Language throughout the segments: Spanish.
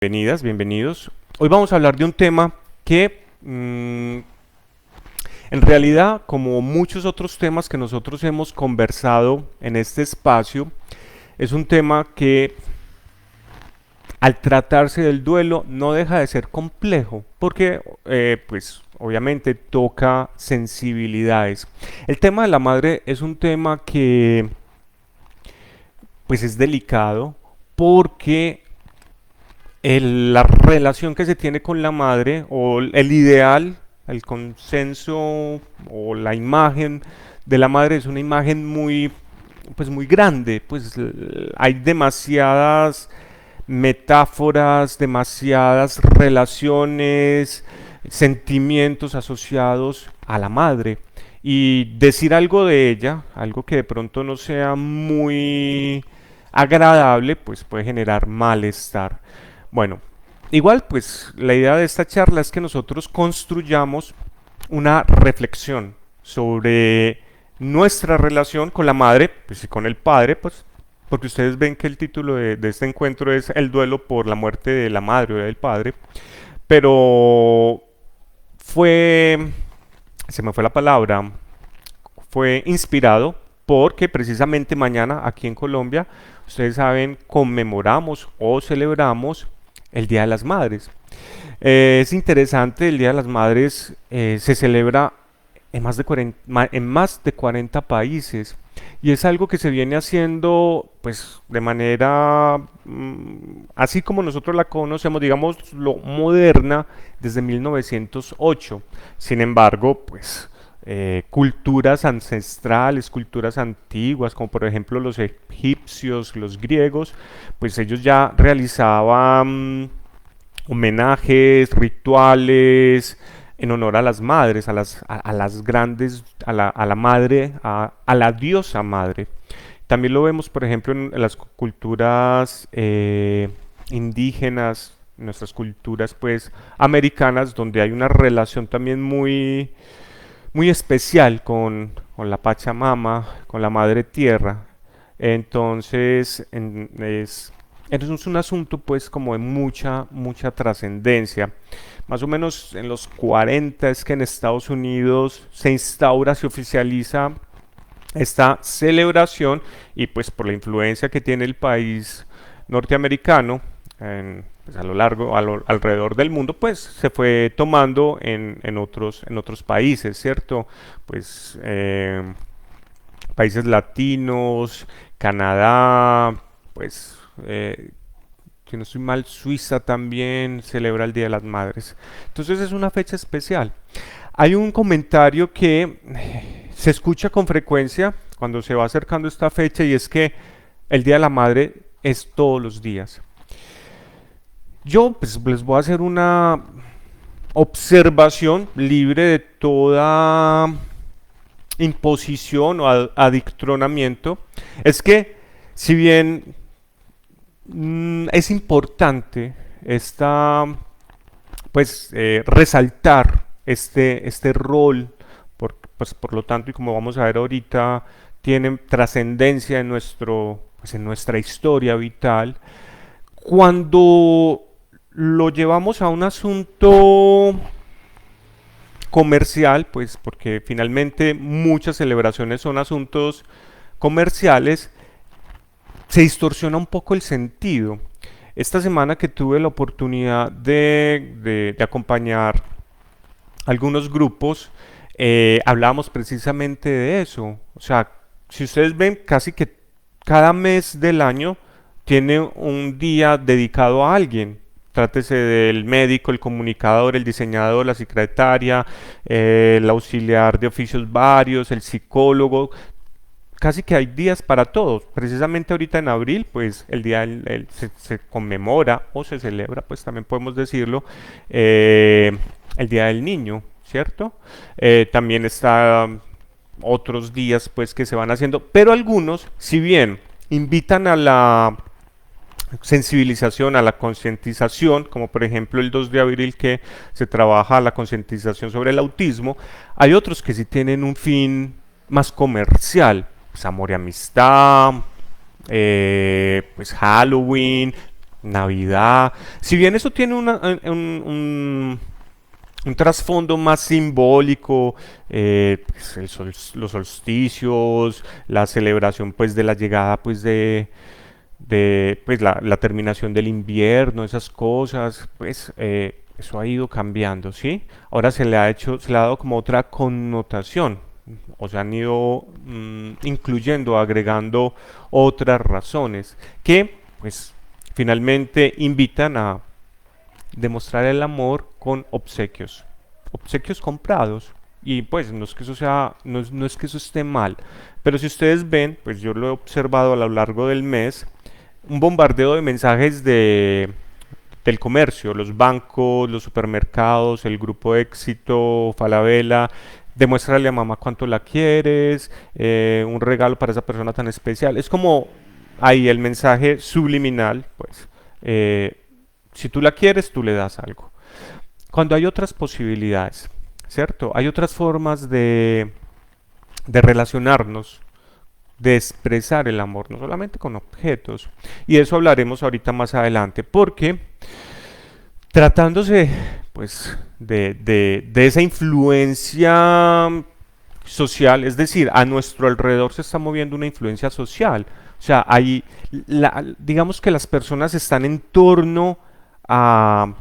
Bienvenidas, bienvenidos. Hoy vamos a hablar de un tema que en realidad, como muchos otros temas que nosotros hemos conversado en este espacio, es un tema que al tratarse del duelo no deja de ser complejo, porque pues obviamente toca sensibilidades. El tema de la madre es un tema que pues es delicado porque la relación que se tiene con la madre o el ideal, el consenso o la imagen de la madre es una imagen muy grande, pues hay demasiadas metáforas, demasiadas relaciones, sentimientos asociados a la madre. Y decir algo de ella, algo que de pronto no sea muy agradable, pues puede generar malestar. Bueno, igual pues la idea de esta charla es que nosotros construyamos una reflexión sobre nuestra relación con la madre, pues y con el padre, pues porque ustedes ven que el título de este encuentro es el duelo por la muerte de la madre o del padre, pero fue, se me fue la palabra, fue inspirado porque precisamente mañana aquí en Colombia, ustedes saben, conmemoramos o celebramos el Día de las Madres. Es interesante, el Día de las Madres se celebra en más de 40 países y es algo que se viene haciendo pues de manera así como nosotros la conocemos, digamos, lo moderna desde 1908. Sin embargo, pues culturas ancestrales, culturas antiguas, como por ejemplo los egipcios, los griegos, pues ellos ya realizaban homenajes, rituales en honor a las madres, a las grandes, a la madre, a la diosa madre. También lo vemos, por ejemplo, en las culturas indígenas, nuestras culturas pues americanas, donde hay una relación también muy especial con la Pachamama, con la Madre Tierra. Entonces es un asunto pues como de mucha trascendencia. Más o menos en los 40 es que en Estados Unidos se instaura, se oficializa esta celebración y pues por la influencia que tiene el país norteamericano pues a lo largo, alrededor del mundo, pues se fue tomando en otros países, ¿cierto? Pues países latinos, Canadá, pues si no estoy mal, Suiza también celebra el Día de las Madres. Entonces es una fecha especial. Hay un comentario que se escucha con frecuencia cuando se va acercando esta fecha y es que el Día de la Madre es todos los días. Yo pues, les voy a hacer una observación libre de toda imposición o adictronamiento. Es que si bien es importante resaltar este rol, pues, por lo tanto, y como vamos a ver ahorita, tiene trascendencia pues, en nuestra historia vital. Cuando lo llevamos a un asunto comercial, pues porque finalmente muchas celebraciones son asuntos comerciales, se distorsiona un poco el sentido. Esta semana que tuve la oportunidad de acompañar algunos grupos, hablábamos precisamente de eso. O sea, si ustedes ven, casi que cada mes del año tiene un día dedicado a alguien. Trátese del médico, el comunicador, el diseñador, la secretaria, el auxiliar de oficios varios, el psicólogo. Casi que hay días para todos. Precisamente ahorita en abril, pues el día se conmemora o se celebra, pues también podemos decirlo, el Día del Niño, ¿cierto? También está otros días, pues que se van haciendo, pero algunos, si bien invitan a la sensibilización, a la concientización, como por ejemplo el 2 de abril que se trabaja la concientización sobre el autismo, hay otros que sí tienen un fin más comercial, pues amor y amistad, pues Halloween, Navidad. Si bien eso tiene un trasfondo más simbólico, pues, los solsticios, la celebración pues de la llegada pues de pues la terminación del invierno, esas cosas, pues eso ha ido cambiando, ¿sí? Ahora se le ha dado como otra connotación, o se han ido incluyendo, agregando otras razones que pues finalmente invitan a demostrar el amor con obsequios, obsequios comprados. Y pues no es que eso sea, no es que eso esté mal, pero si ustedes ven, pues yo lo he observado a lo largo del mes, un bombardeo de mensajes del comercio, los bancos, los supermercados, el grupo Éxito, Falabella, demuéstrale a mamá cuánto la quieres, un regalo para esa persona tan especial. Es como ahí el mensaje subliminal, pues, si tú la quieres, tú le das algo. Cuando hay otras posibilidades, ¿cierto? Hay otras formas de relacionarnos, de expresar el amor, no solamente con objetos. Y de eso hablaremos ahorita más adelante, porque tratándose pues de esa influencia social, es decir, a nuestro alrededor se está moviendo una influencia social. O sea, digamos que las personas están en torno a,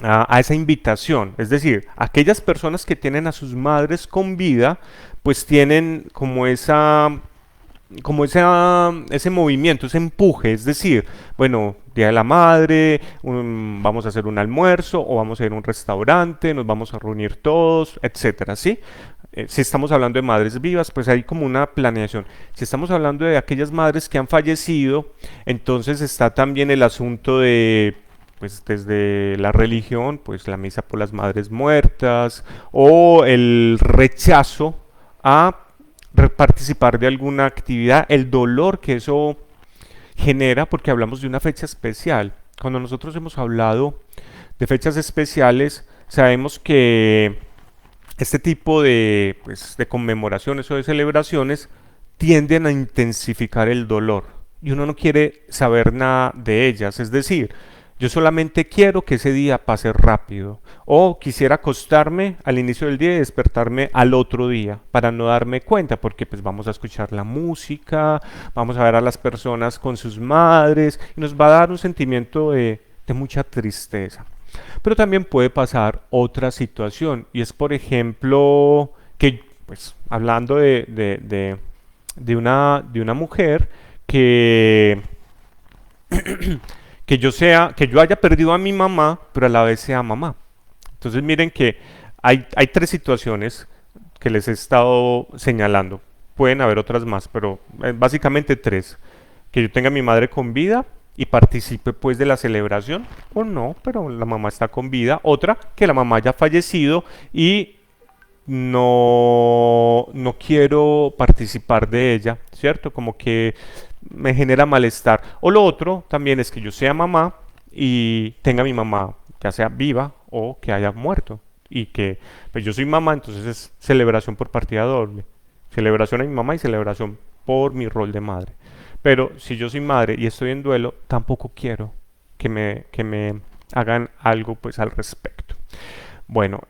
a esa invitación. Es decir, aquellas personas que tienen a sus madres con vida, pues tienen ese movimiento, ese empuje, es decir, bueno, Día de la Madre, vamos a hacer un almuerzo o vamos a ir a un restaurante, nos vamos a reunir todos, etcétera, ¿sí? Si estamos hablando de madres vivas, pues hay como una planeación. Si estamos hablando de aquellas madres que han fallecido, entonces está también el asunto de pues desde la religión, pues la misa por las madres muertas o el rechazo a participar de alguna actividad, el dolor que eso genera porque hablamos de una fecha especial. Cuando nosotros hemos hablado de fechas especiales, sabemos que este tipo de, pues, de conmemoraciones o de celebraciones tienden a intensificar el dolor y uno no quiere saber nada de ellas, es decir, yo solamente quiero que ese día pase rápido o quisiera acostarme al inicio del día y despertarme al otro día para no darme cuenta porque pues vamos a escuchar la música, vamos a ver a las personas con sus madres y nos va a dar un sentimiento de mucha tristeza. Pero también puede pasar otra situación y es por ejemplo que pues hablando de una mujer que que yo haya perdido a mi mamá, pero a la vez sea mamá. Entonces miren que hay tres situaciones que les he estado señalando. Pueden haber otras más, pero básicamente tres. Que yo tenga a mi madre con vida y participe pues de la celebración, o no, pero la mamá está con vida. Otra, que la mamá haya fallecido y no quiero participar de ella, ¿cierto? Como que me genera malestar. O lo otro también es que yo sea mamá y tenga a mi mamá, ya sea viva o que haya muerto. Y que pues yo soy mamá, entonces es celebración por partida doble. Celebración a mi mamá y celebración por mi rol de madre. Pero si yo soy madre y estoy en duelo, tampoco quiero que me hagan algo pues al respecto. Bueno,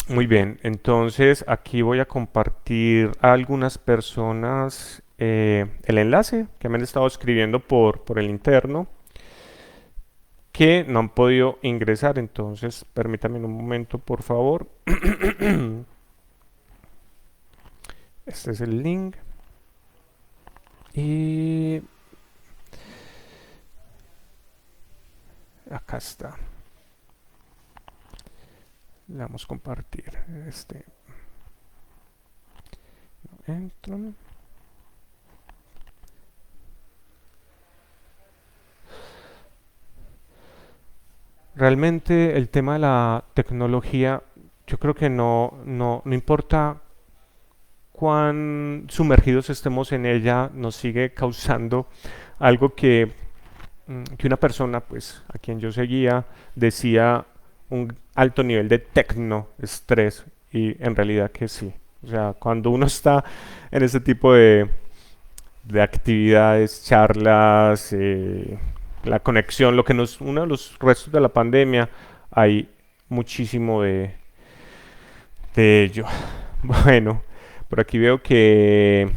muy bien, entonces aquí voy a compartir a algunas personas el enlace que me han estado escribiendo por el interno que no han podido ingresar, entonces permítanme un momento por favor. Este es el link y acá está. Le damos compartir este. No entro. Realmente el tema de la tecnología, yo creo que no importa cuán sumergidos estemos en ella, nos sigue causando algo que una persona, pues, a quien yo seguía, decía un alto nivel de tecnoestrés, y en realidad que sí. O sea, cuando uno está en ese tipo de actividades, charlas, la conexión, lo que nos, uno de los restos de la pandemia, hay muchísimo de ello. Bueno, por aquí veo que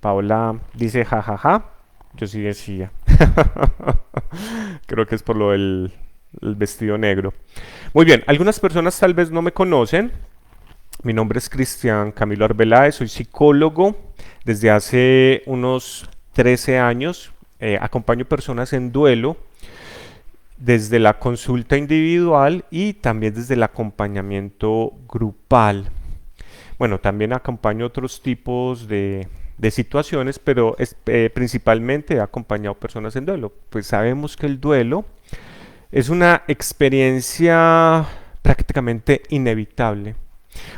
Paola dice jajaja, yo sí decía. Creo que es por lo del el vestido negro. Muy bien, algunas personas tal vez no me conocen. Mi nombre es Cristian Camilo Arbeláez, soy psicólogo. Desde hace unos 13 años acompaño personas en duelo desde la consulta individual y también desde el acompañamiento grupal. Bueno, también acompaño otros tipos de situaciones, pero principalmente he acompañado personas en duelo. Pues sabemos que el duelo es una experiencia prácticamente inevitable.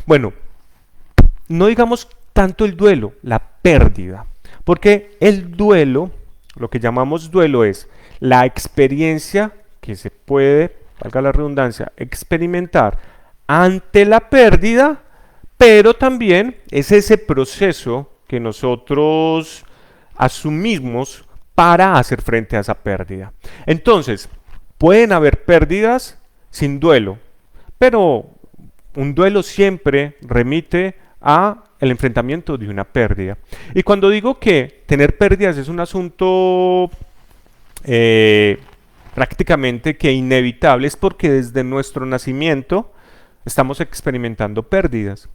Bueno, no digamos tanto el duelo, la pérdida, porque el duelo, lo que llamamos duelo es la experiencia que se puede, valga la redundancia, experimentar ante la pérdida, pero también es ese proceso que nosotros asumimos para hacer frente a esa pérdida. Entonces, pueden haber pérdidas sin duelo, pero un duelo siempre remite a el enfrentamiento de una pérdida. Y cuando digo que tener pérdidas es un asunto prácticamente que inevitable, es porque desde nuestro nacimiento estamos experimentando pérdidas.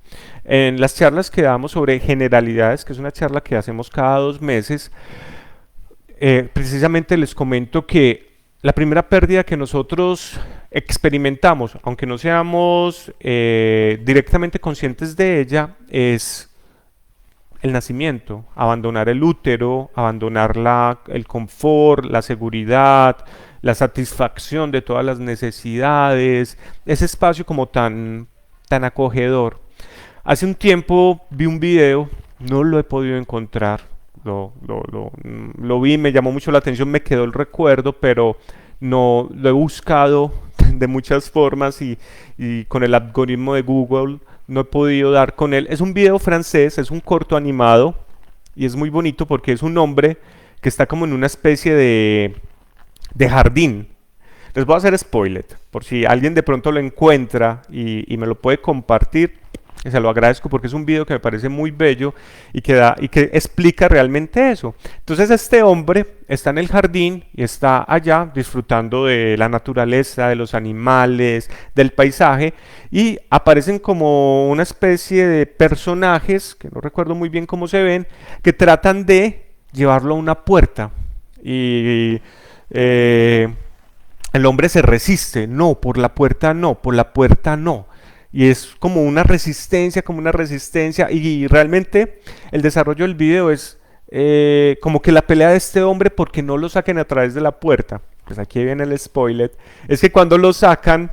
En las charlas que damos sobre generalidades, que es una charla que hacemos cada 2 meses, precisamente les comento que la primera pérdida que nosotros experimentamos, aunque no seamos directamente conscientes de ella, es el nacimiento, abandonar el útero, abandonar el confort, la seguridad, la satisfacción de todas las necesidades, ese espacio como tan acogedor. Hace un tiempo vi un video, no lo he podido encontrar, lo vi, me llamó mucho la atención, me quedó el recuerdo, pero no lo he buscado de muchas formas y con el algoritmo de Google no he podido dar con él. Es un video francés, es un corto animado y es muy bonito porque es un hombre que está como en una especie de jardín. Les voy a hacer spoiler, por si alguien de pronto lo encuentra y me lo puede compartir, se lo agradezco porque es un video que me parece muy bello y que explica realmente eso. Entonces este hombre está en el jardín y está allá disfrutando de la naturaleza, de los animales, del paisaje y aparecen como una especie de personajes, que no recuerdo muy bien cómo se ven, que tratan de llevarlo a una puerta y el hombre se resiste, no, por la puerta no, por la puerta no. Y es como una resistencia, y realmente el desarrollo del video es como que la pelea de este hombre porque no lo saquen a través de la puerta. Pues aquí viene el spoiler, es que cuando lo sacan,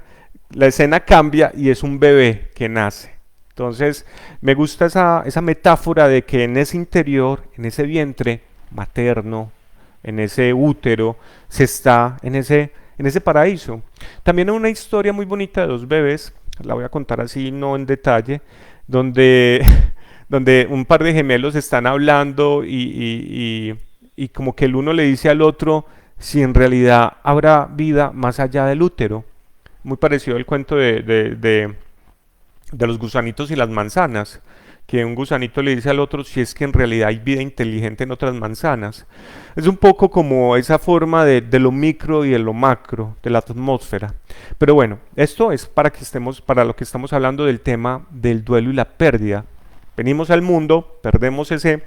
la escena cambia y es un bebé que nace. Entonces me gusta esa metáfora de que en ese interior, en ese vientre materno, en ese útero, se está en ese paraíso. También hay una historia muy bonita de 2 bebés, la voy a contar así, no en detalle, donde, donde un par de gemelos están hablando y como que el uno le dice al otro si en realidad habrá vida más allá del útero. Muy parecido al cuento de los gusanitos y las manzanas, que un gusanito le dice al otro si es que en realidad hay vida inteligente en otras manzanas. Es un poco como esa forma de lo micro y de lo macro, de la atmósfera. Pero bueno, esto es para lo que estamos hablando del tema del duelo y la pérdida. Venimos al mundo, perdemos ese,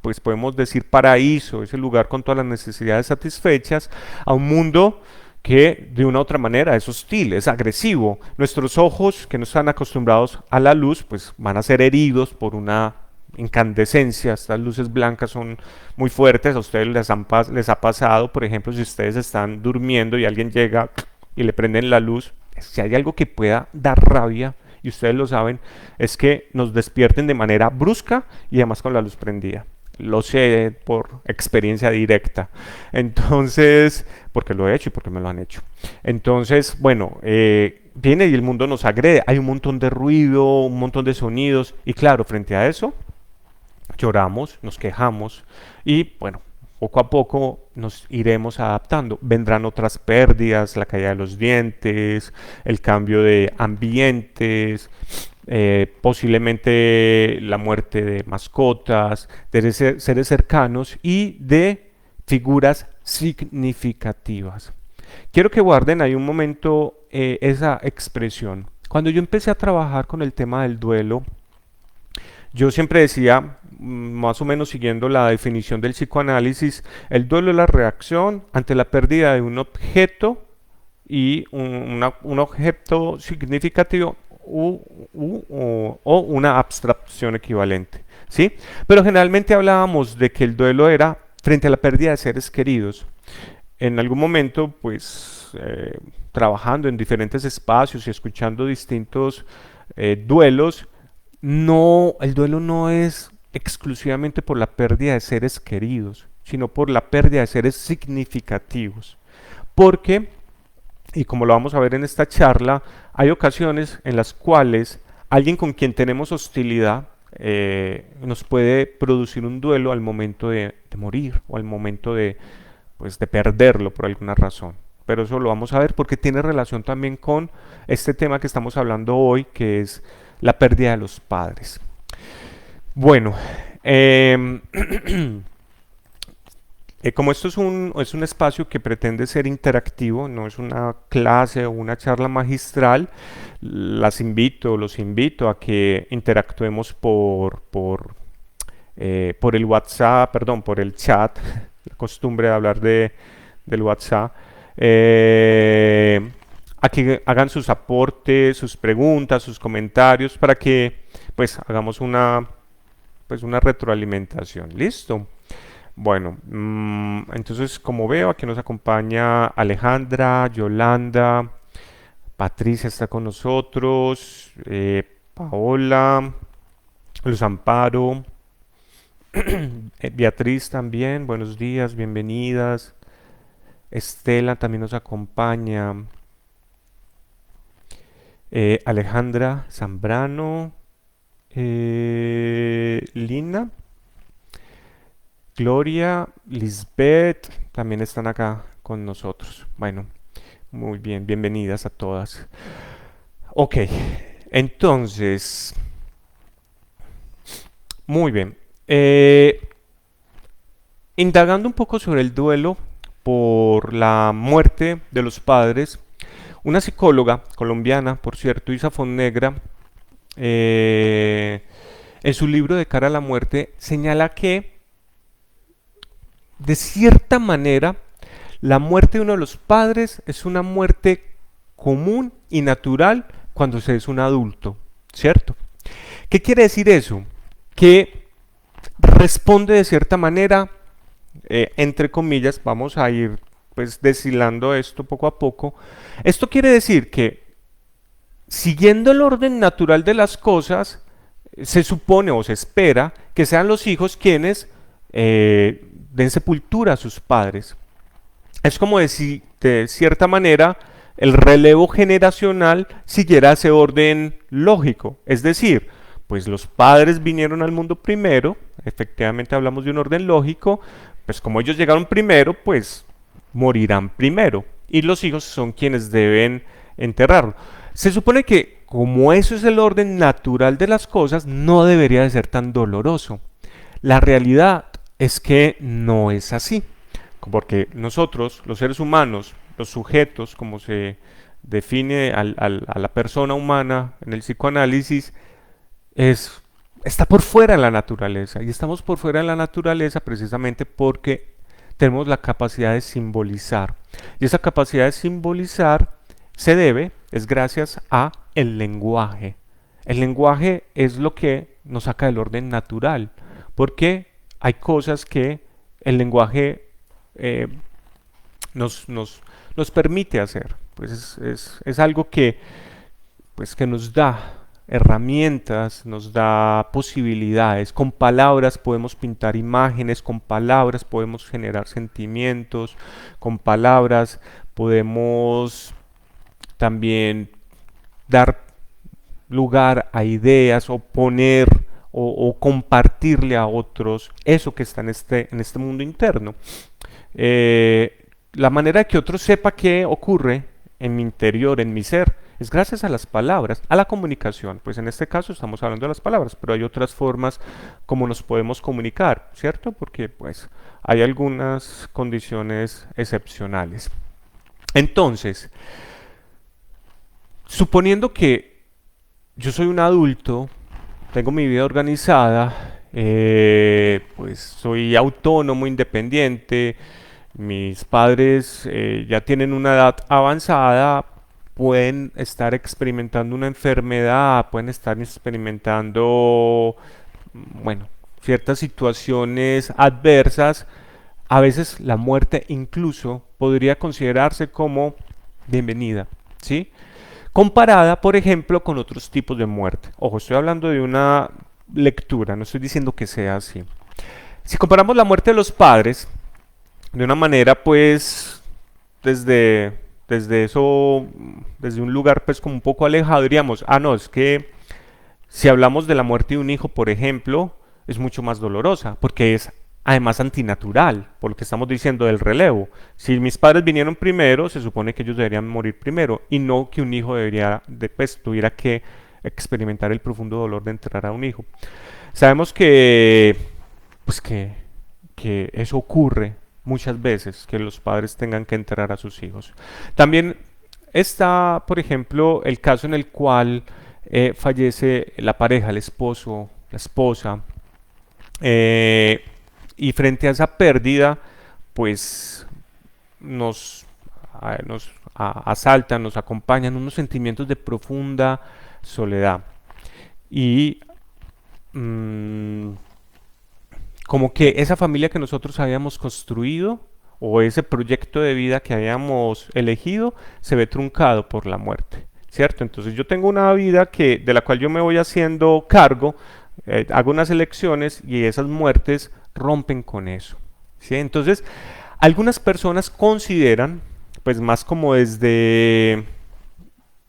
pues podemos decir paraíso, ese lugar con todas las necesidades satisfechas, a un mundo que de una u otra manera es hostil, es agresivo. Nuestros ojos, que no están acostumbrados a la luz, pues van a ser heridos por una incandescencia. Estas luces blancas son muy fuertes, a ustedes les ha pasado, por ejemplo, si ustedes están durmiendo y alguien llega y le prenden la luz, si hay algo que pueda dar rabia, y ustedes lo saben, es que nos despierten de manera brusca y además con la luz prendida. Lo sé por experiencia directa. Entonces, porque lo he hecho y porque me lo han hecho. Entonces, bueno, viene y el mundo nos agrede. Hay un montón de ruido, un montón de sonidos. Y claro, frente a eso, lloramos, nos quejamos y bueno, poco a poco nos iremos adaptando. Vendrán otras pérdidas, la caída de los dientes, el cambio de ambientes, posiblemente la muerte de mascotas, de seres cercanos y de figuras significativas. Quiero que guarden ahí un momento esa expresión. Cuando yo empecé a trabajar con el tema del duelo, yo siempre decía, más o menos siguiendo la definición del psicoanálisis, el duelo es la reacción ante la pérdida de un objeto y un objeto significativo o una abstracción equivalente, ¿sí? Pero generalmente hablábamos de que el duelo era frente a la pérdida de seres queridos. En algún momento, pues, trabajando en diferentes espacios y escuchando distintos duelos, no, el duelo no es exclusivamente por la pérdida de seres queridos, sino por la pérdida de seres significativos. Porque, y como lo vamos a ver en esta charla, hay ocasiones en las cuales alguien con quien tenemos hostilidad nos puede producir un duelo al momento de morir o al momento pues, de perderlo por alguna razón. Pero eso lo vamos a ver porque tiene relación también con este tema que estamos hablando hoy, que es la pérdida de los padres. Bueno, como esto es un espacio que pretende ser interactivo, no es una clase o una charla magistral, los invito a que interactuemos por el WhatsApp, perdón, por el chat, la costumbre de hablar del WhatsApp, a que hagan sus aportes, sus preguntas, sus comentarios, para que pues hagamos una retroalimentación. ¿Listo? Bueno, entonces como veo, aquí nos acompaña Alejandra, Yolanda, Patricia está con nosotros, Paola, Luz Amparo, Beatriz también, buenos días, bienvenidas. Estela también nos acompaña. Alejandra Zambrano, Lina, Gloria, Lisbeth, también están acá con nosotros. Bueno, muy bien, bienvenidas a todas. Ok, entonces, muy bien. Indagando un poco sobre el duelo por la muerte de los padres, una psicóloga colombiana, por cierto, Isa Fonnegra, en su libro De cara a la muerte, señala que, de cierta manera, la muerte de uno de los padres es una muerte común y natural cuando se es un adulto, ¿cierto? ¿Qué quiere decir eso? Que responde de cierta manera, entre comillas, vamos a ir pues deshilando esto poco a poco. Esto quiere decir que, siguiendo el orden natural de las cosas, se supone o se espera que sean los hijos quienes den sepultura a sus padres. Es como decir, de cierta manera, el relevo generacional siguiera ese orden lógico. Es decir, pues los padres vinieron al mundo primero, efectivamente hablamos de un orden lógico, pues como ellos llegaron primero, pues morirán primero. Y los hijos son quienes deben enterrarlo. Se supone que, como eso es el orden natural de las cosas, no debería de ser tan doloroso. La realidad es que no es así, porque nosotros, los seres humanos, los sujetos, como se define a la persona humana en el psicoanálisis, está por fuera de la naturaleza, y estamos por fuera de la naturaleza precisamente porque tenemos la capacidad de simbolizar, y esa capacidad de simbolizar es gracias a el lenguaje. El lenguaje es lo que nos saca del orden natural, porque hay cosas que el lenguaje nos permite hacer. Pues es algo pues que nos da herramientas, nos da posibilidades. Con palabras podemos pintar imágenes, con palabras podemos generar sentimientos, con palabras podemos también dar lugar a ideas o poner o compartirle a otros eso que está en este mundo interno. La manera de que otro sepa qué ocurre en mi interior, en mi ser, es gracias a las palabras, a la comunicación. Pues en este caso estamos hablando de las palabras, pero hay otras formas como nos podemos comunicar, ¿cierto? Porque pues hay algunas condiciones excepcionales. Entonces, suponiendo que yo soy un adulto, tengo mi vida organizada, pues soy autónomo, independiente, mis padres ya tienen una edad avanzada, pueden estar experimentando una enfermedad, pueden estar experimentando, bueno, ciertas situaciones adversas. A veces la muerte incluso podría considerarse como bienvenida, ¿sí? Comparada, por ejemplo, con otros tipos de muerte. Ojo, estoy hablando de una lectura, no estoy diciendo que sea así. Si comparamos la muerte de los padres, de una manera, pues, desde, desde eso, desde un lugar, pues, como un poco alejado, diríamos, ah, no, es que si hablamos de la muerte de un hijo, por ejemplo, es mucho más dolorosa, porque es además antinatural, por lo que estamos diciendo del relevo. Si mis padres vinieron primero, se supone que ellos deberían morir primero, y no que un hijo debería, pues, tuviera que experimentar el profundo dolor de enterrar a un hijo. Sabemos que, pues que eso ocurre muchas veces, que los padres tengan que enterrar a sus hijos. También está, por ejemplo, el caso en el cual fallece la pareja, el esposo, la esposa, eh, y frente a esa pérdida, pues nos asaltan, nos acompañan unos sentimientos de profunda soledad. Y mm, como que esa familia que nosotros habíamos construido o ese proyecto de vida que habíamos elegido se ve truncado por la muerte, ¿cierto? Entonces yo tengo una vida de la cual yo me voy haciendo cargo, hago unas elecciones y esas muertes rompen con eso, ¿sí? Entonces algunas personas consideran, pues más como desde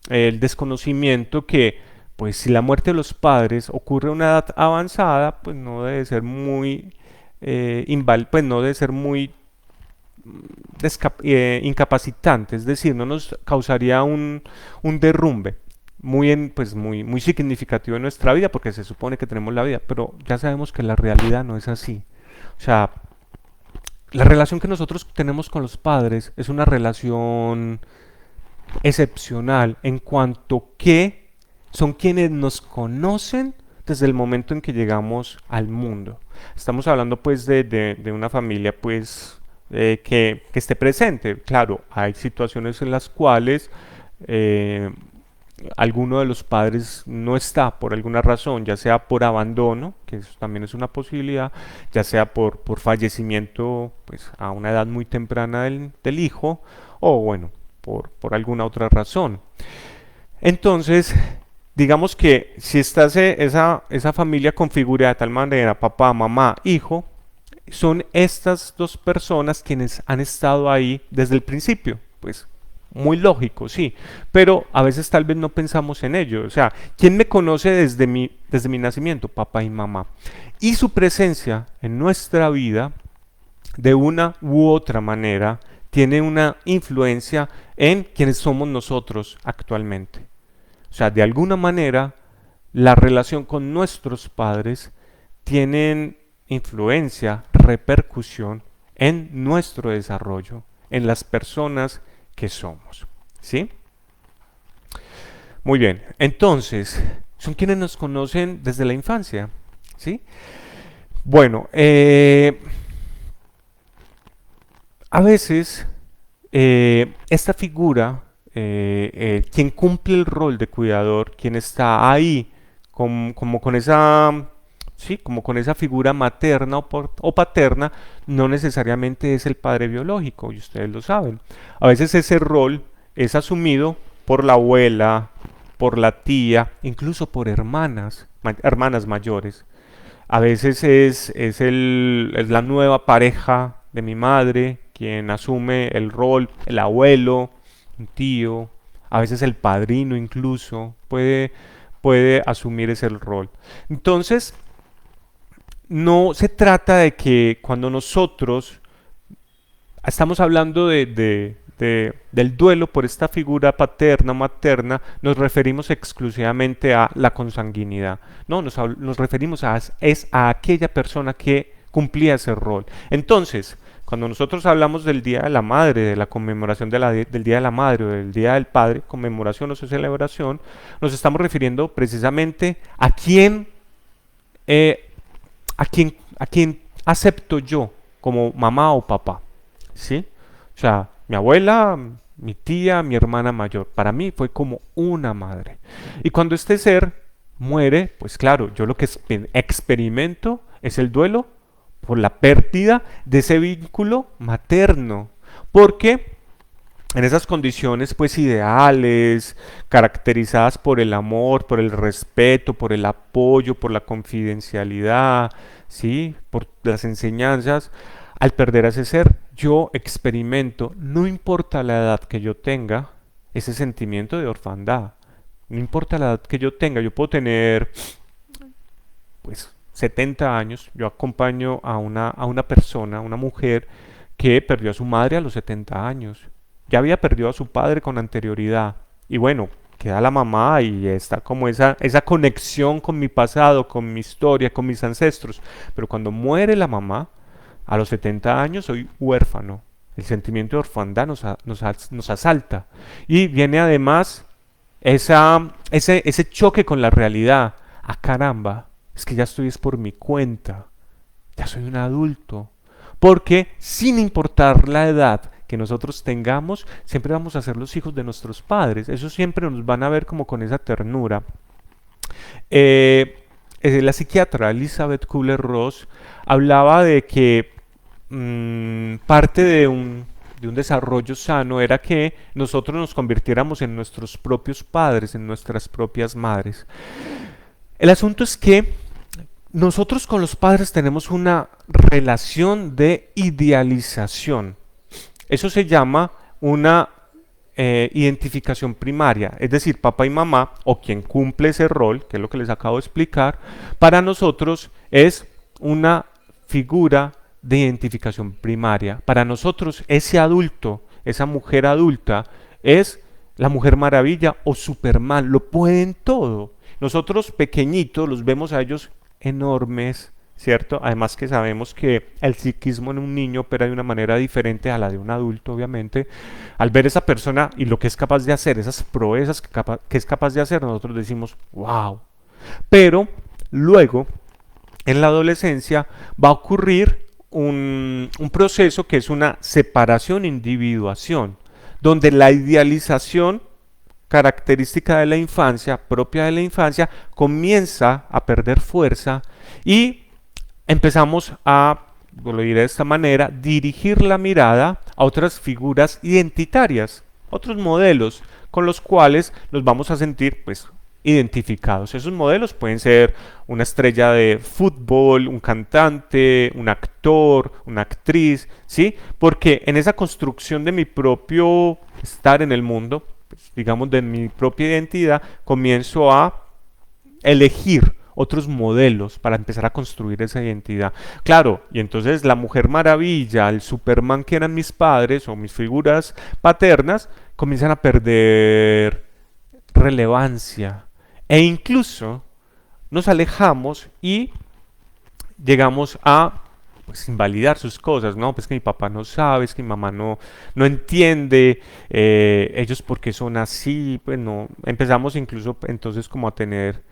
el desconocimiento, que pues si la muerte de los padres ocurre a una edad avanzada, pues no debe ser muy pues no debe ser muy incapacitante, es decir, no nos causaría un derrumbe pues muy significativo en nuestra vida, porque se supone que tenemos la vida, pero ya sabemos que la realidad no es así. O sea, la relación que nosotros tenemos con los padres es una relación excepcional en cuanto que son quienes nos conocen desde el momento en que llegamos al mundo. Estamos hablando pues de una familia pues que esté presente. Claro, hay situaciones en las cuales alguno de los padres no está por alguna razón, ya sea por abandono, que eso también es una posibilidad, ya sea por fallecimiento pues, a una edad muy temprana del hijo, o bueno, por alguna otra razón. Entonces, digamos que si esa familia configurada de tal manera, papá, mamá, hijo, son estas dos personas quienes han estado ahí desde el principio. Pues muy lógico, sí, pero a veces tal vez no pensamos en ello. O sea, ¿quién me conoce desde mi nacimiento? Papá y mamá. Y su presencia en nuestra vida, de una u otra manera, tiene una influencia en quienes somos nosotros actualmente. O sea, de alguna manera, la relación con nuestros padres tienen influencia, repercusión en nuestro desarrollo, en las personas que somos. ¿Sí? Muy bien, entonces, son quienes nos conocen desde la infancia. ¿Sí? Bueno, a veces esta figura, quien cumple el rol de cuidador, quien está ahí como con esa, sí, como con esa figura materna o paterna, no necesariamente es el padre biológico, y ustedes lo saben. A veces ese rol es asumido por la abuela, por la tía, incluso por hermanas mayores. A veces es la nueva pareja de mi madre quien asume el rol, el abuelo, un tío, a veces el padrino incluso puede asumir ese rol. Entonces, no se trata de que cuando nosotros estamos hablando del duelo por esta figura paterna o materna, nos referimos exclusivamente a la consanguinidad. No, nos referimos a aquella persona que cumplía ese rol. Entonces, cuando nosotros hablamos del Día de la Madre, de la conmemoración del Día de la Madre o del Día del Padre, conmemoración o celebración, nos estamos refiriendo precisamente eh, a quién acepto yo como mamá o papá. ¿Sí? O sea, mi abuela, mi tía, mi hermana mayor, para mí fue como una madre. Y cuando este ser muere, pues claro, yo lo que experimento es el duelo por la pérdida de ese vínculo materno. Porque en esas condiciones pues ideales, caracterizadas por el amor, por el respeto, por el apoyo, por la confidencialidad, ¿sí? Por las enseñanzas, al perder a ese ser, yo experimento, no importa la edad que yo tenga, ese sentimiento de orfandad. No importa la edad que yo tenga, yo puedo tener pues 70 años, yo acompaño a una persona, a una mujer que perdió a su madre a los 70 años. Ya había perdido a su padre con anterioridad. Y bueno, queda la mamá y está como esa conexión con mi pasado, con mi historia, con mis ancestros. Pero cuando muere la mamá, a los 70 años soy huérfano. El sentimiento de orfandad nos asalta. Y viene además ese choque con la realidad. Ah, caramba, es que ya estoy es por mi cuenta. Ya soy un adulto. Porque sin importar la edad que nosotros tengamos, siempre vamos a ser los hijos de nuestros padres. Eso siempre nos van a ver como con esa ternura. La psiquiatra Elizabeth Kubler-Ross hablaba de que parte de un desarrollo sano era que nosotros nos convirtiéramos en nuestros propios padres, en nuestras propias madres. El asunto es que nosotros con los padres tenemos una relación de idealización. Eso se llama una identificación primaria, es decir, papá y mamá, o quien cumple ese rol, que es lo que les acabo de explicar, para nosotros es una figura de identificación primaria. Para nosotros ese adulto, esa mujer adulta, es la Mujer Maravilla o Superman, lo pueden todo. Nosotros pequeñitos los vemos a ellos enormes, ¿cierto? Además que sabemos que el psiquismo en un niño opera de una manera diferente a la de un adulto, obviamente. Al ver esa persona y lo que es capaz de hacer, esas proezas que es capaz de hacer, nosotros decimos, wow. Pero luego, en la adolescencia, va a ocurrir un proceso que es una separación, individuación, donde la idealización característica de la infancia, propia de la infancia, comienza a perder fuerza y empezamos a, lo diré de esta manera, dirigir la mirada a otras figuras identitarias, otros modelos con los cuales nos vamos a sentir pues identificados. Esos modelos pueden ser una estrella de fútbol, un cantante, un actor, una actriz, ¿sí? Porque en esa construcción de mi propio estar en el mundo, pues, digamos de mi propia identidad, comienzo a elegir otros modelos para empezar a construir esa identidad. Claro, y entonces la Mujer Maravilla, el Superman que eran mis padres o mis figuras paternas, comienzan a perder relevancia e incluso nos alejamos y llegamos a pues, invalidar sus cosas, no, pues que mi papá no sabe, es que mi mamá no entiende, ellos porque son así, pues no, empezamos incluso entonces como a tener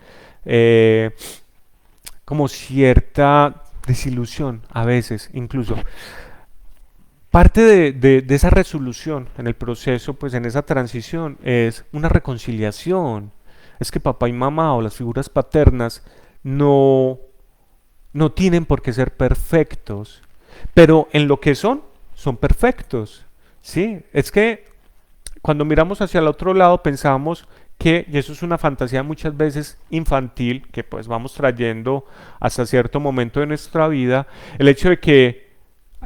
como cierta desilusión a veces incluso. Parte de esa resolución en el proceso, pues en esa transición, es una reconciliación. Es que papá y mamá o las figuras paternas no tienen por qué ser perfectos, pero en lo que son perfectos. ¿Sí? Es que cuando miramos hacia el otro lado pensamos que, y eso es una fantasía muchas veces infantil, que pues vamos trayendo hasta cierto momento de nuestra vida, el hecho de que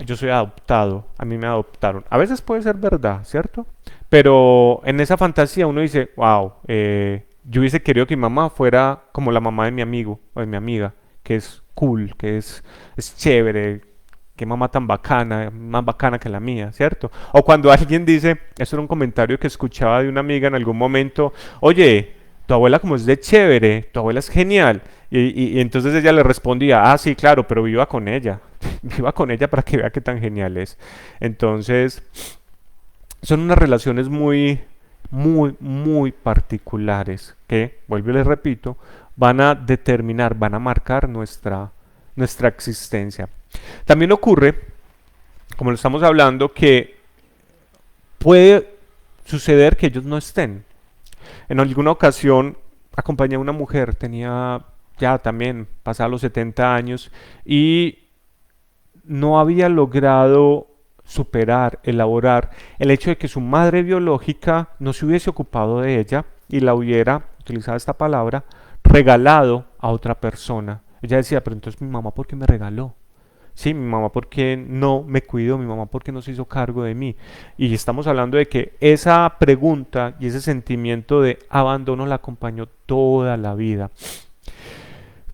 yo soy adoptado, a mí me adoptaron. A veces puede ser verdad, ¿cierto? Pero en esa fantasía uno dice, wow, yo hubiese querido que mi mamá fuera como la mamá de mi amigo o de mi amiga, que es cool, es chévere, qué mamá tan bacana, más bacana que la mía, ¿cierto? O cuando alguien dice, eso era un comentario que escuchaba de una amiga en algún momento, oye, tu abuela como es de chévere, tu abuela es genial. Y entonces ella le respondía, ah, sí, claro, pero viva con ella, viva con ella para que vea qué tan genial es. Entonces, son unas relaciones muy particulares que, vuelvo y les repito, van a determinar, van a marcar nuestra existencia. También ocurre, como lo estamos hablando, que puede suceder que ellos no estén. En alguna ocasión acompañé a una mujer, tenía ya también pasado los 70 años y no había logrado superar, elaborar el hecho de que su madre biológica no se hubiese ocupado de ella y la hubiera, utilizado esta palabra, regalado a otra persona. Ella decía, pero entonces mi mamá, ¿por qué me regaló? Sí, mi mamá porque no me cuidó, mi mamá porque no se hizo cargo de mí. Y estamos hablando de que esa pregunta y ese sentimiento de abandono la acompañó toda la vida.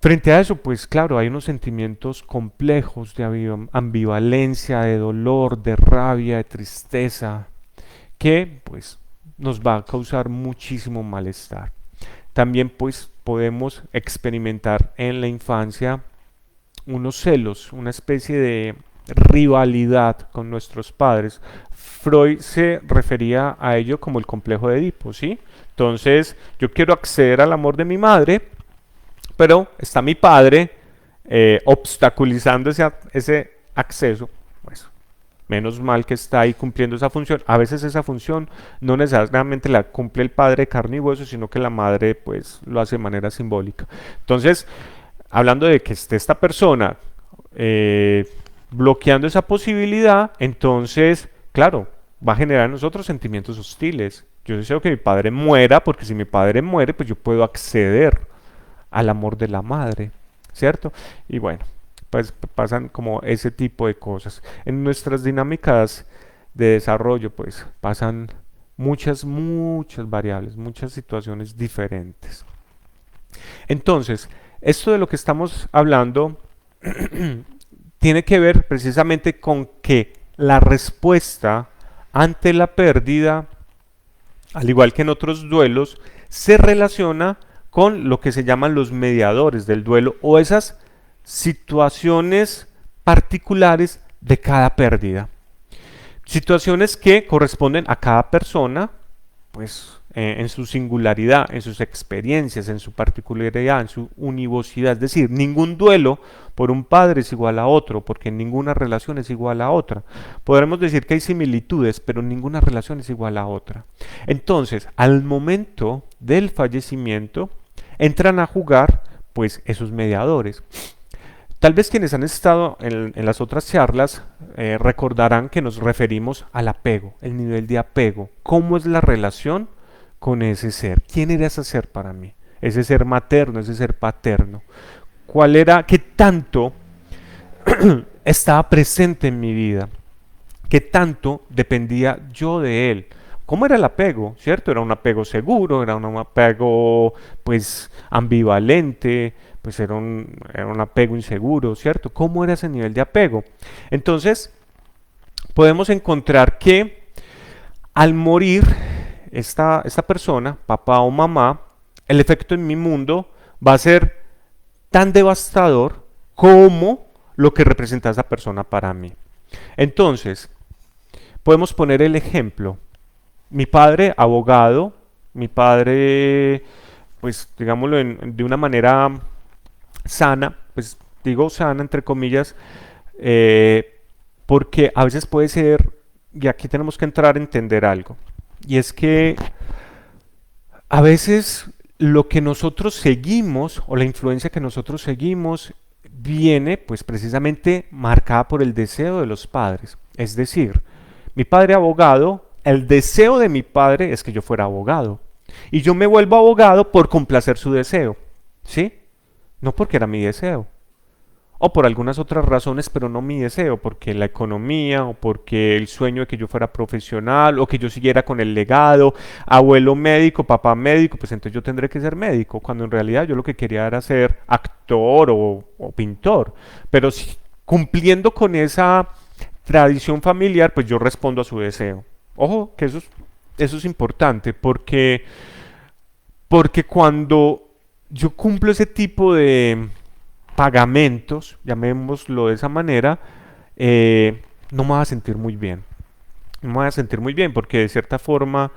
Frente a eso, pues claro, hay unos sentimientos complejos de ambivalencia, de dolor, de rabia, de tristeza, que pues nos va a causar muchísimo malestar. También pues podemos experimentar en la infancia unos celos, una especie de rivalidad con nuestros padres. Freud se refería a ello como el complejo de Edipo, ¿sí? Entonces, yo quiero acceder al amor de mi madre, pero está mi padre obstaculizando ese acceso. Pues, menos mal que está ahí cumpliendo esa función. A veces esa función no necesariamente la cumple el padre de carne y hueso, sino que la madre pues lo hace de manera simbólica. Entonces, hablando de que esté esta persona bloqueando esa posibilidad, entonces, claro, va a generar en nosotros sentimientos hostiles. Yo deseo que mi padre muera, porque si mi padre muere, pues yo puedo acceder al amor de la madre, ¿cierto? Y bueno, pues pasan como ese tipo de cosas. En nuestras dinámicas de desarrollo, pues pasan muchas variables, muchas situaciones diferentes. Entonces, esto de lo que estamos hablando tiene que ver precisamente con que la respuesta ante la pérdida, al igual que en otros duelos, se relaciona con lo que se llaman los mediadores del duelo o esas situaciones particulares de cada pérdida. Situaciones que corresponden a cada persona, pues en su singularidad, en sus experiencias, en su particularidad, en su univocidad. Es decir, ningún duelo por un padre es igual a otro, porque ninguna relación es igual a otra. Podremos decir que hay similitudes, pero ninguna relación es igual a otra. Entonces, al momento del fallecimiento, entran a jugar pues esos mediadores. Tal vez quienes han estado en las otras charlas recordarán que nos referimos al apego, el nivel de apego. ¿Cómo es la relación con ese ser? ¿Quién era ese ser para mí? Ese ser materno, ese ser paterno. ¿Cuál era, qué tanto estaba presente en mi vida? ¿Qué tanto dependía yo de él? ¿Cómo era el apego? ¿Cierto? Era un apego seguro, era un apego pues ambivalente, pues era un apego inseguro, ¿cierto? ¿Cómo era ese nivel de apego? Entonces, podemos encontrar que al morir esta persona, papá o mamá, el efecto en mi mundo va a ser tan devastador como lo que representa esa persona para mí. Entonces, podemos poner el ejemplo. Mi padre, abogado, mi padre, pues digámoslo de una manera sana, pues digo sana entre comillas, porque a veces puede ser, y aquí tenemos que entrar a entender algo, y es que a veces lo que nosotros seguimos o la influencia que nosotros seguimos viene pues precisamente marcada por el deseo de los padres. Es decir, mi padre abogado, el deseo de mi padre es que yo fuera abogado. Y yo me vuelvo abogado por complacer su deseo. ¿Sí? No porque era mi deseo. o por algunas otras razones, pero no mi deseo, porque la economía o porque el sueño de que yo fuera profesional o que yo siguiera con el legado, abuelo médico, papá médico, pues entonces yo tendré que ser médico, cuando en realidad yo lo que quería era ser actor o pintor, pero si, cumpliendo con esa tradición familiar, pues yo respondo a su deseo. Ojo, que eso es importante, porque cuando yo cumplo ese tipo de pagamentos, llamémoslo de esa manera, no me voy a sentir muy bien. No me voy a sentir muy bien porque de cierta forma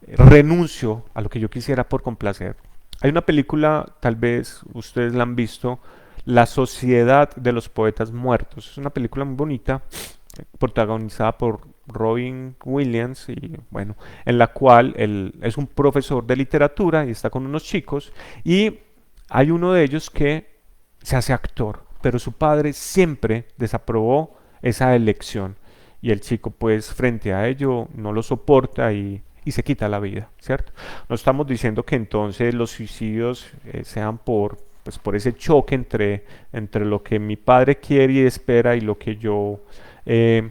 renuncio a lo que yo quisiera por complacer. Hay una película, tal vez ustedes la han visto, La Sociedad de los Poetas Muertos. Es una película muy bonita, protagonizada por Robin Williams y bueno, en la cual él es un profesor de literatura y está con unos chicos y hay uno de ellos que se hace actor, pero su padre siempre desaprobó esa elección y el chico pues frente a ello no lo soporta y se quita la vida, ¿cierto? No estamos diciendo que entonces los suicidios sean pues, por ese choque entre lo que mi padre quiere y espera y lo que yo eh,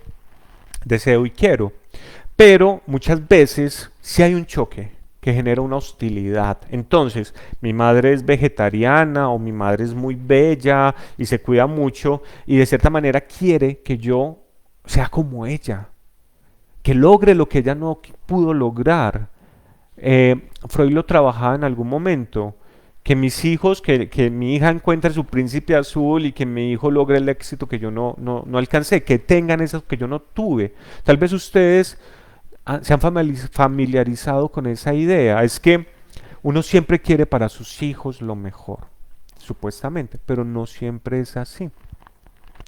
deseo y quiero. Pero muchas veces sí hay un choque que genera una hostilidad. Entonces, mi madre es vegetariana o mi madre es muy bella y se cuida mucho y de cierta manera quiere que yo sea como ella, que logre lo que ella no pudo lograr. Freud lo trabajaba en algún momento, que mis hijos, que mi hija encuentre su príncipe azul y que mi hijo logre el éxito que yo no alcancé, que tengan eso que yo no tuve. Tal vez ustedes se han familiarizado con esa idea, es que uno siempre quiere para sus hijos lo mejor, supuestamente, pero no siempre es así.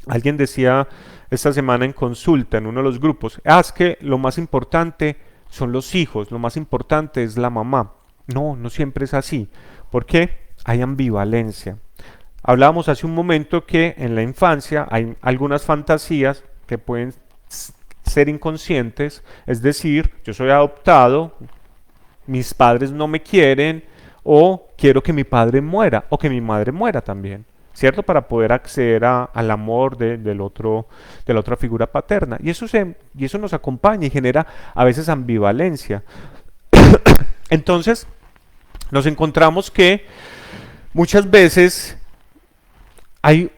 Alguien decía esta semana en consulta en uno de los grupos, es que lo más importante son los hijos, lo más importante es la mamá. No, no siempre es así. ¿Por qué? Hay ambivalencia. Hablábamos hace un momento que en la infancia hay algunas fantasías que pueden ser inconscientes, es decir, yo soy adoptado, mis padres no me quieren o quiero que mi padre muera o que mi madre muera también. ¿Cierto? Para poder acceder al amor de la otra figura paterna. Y eso nos acompaña y genera a veces ambivalencia. Entonces, nos encontramos que muchas veces hay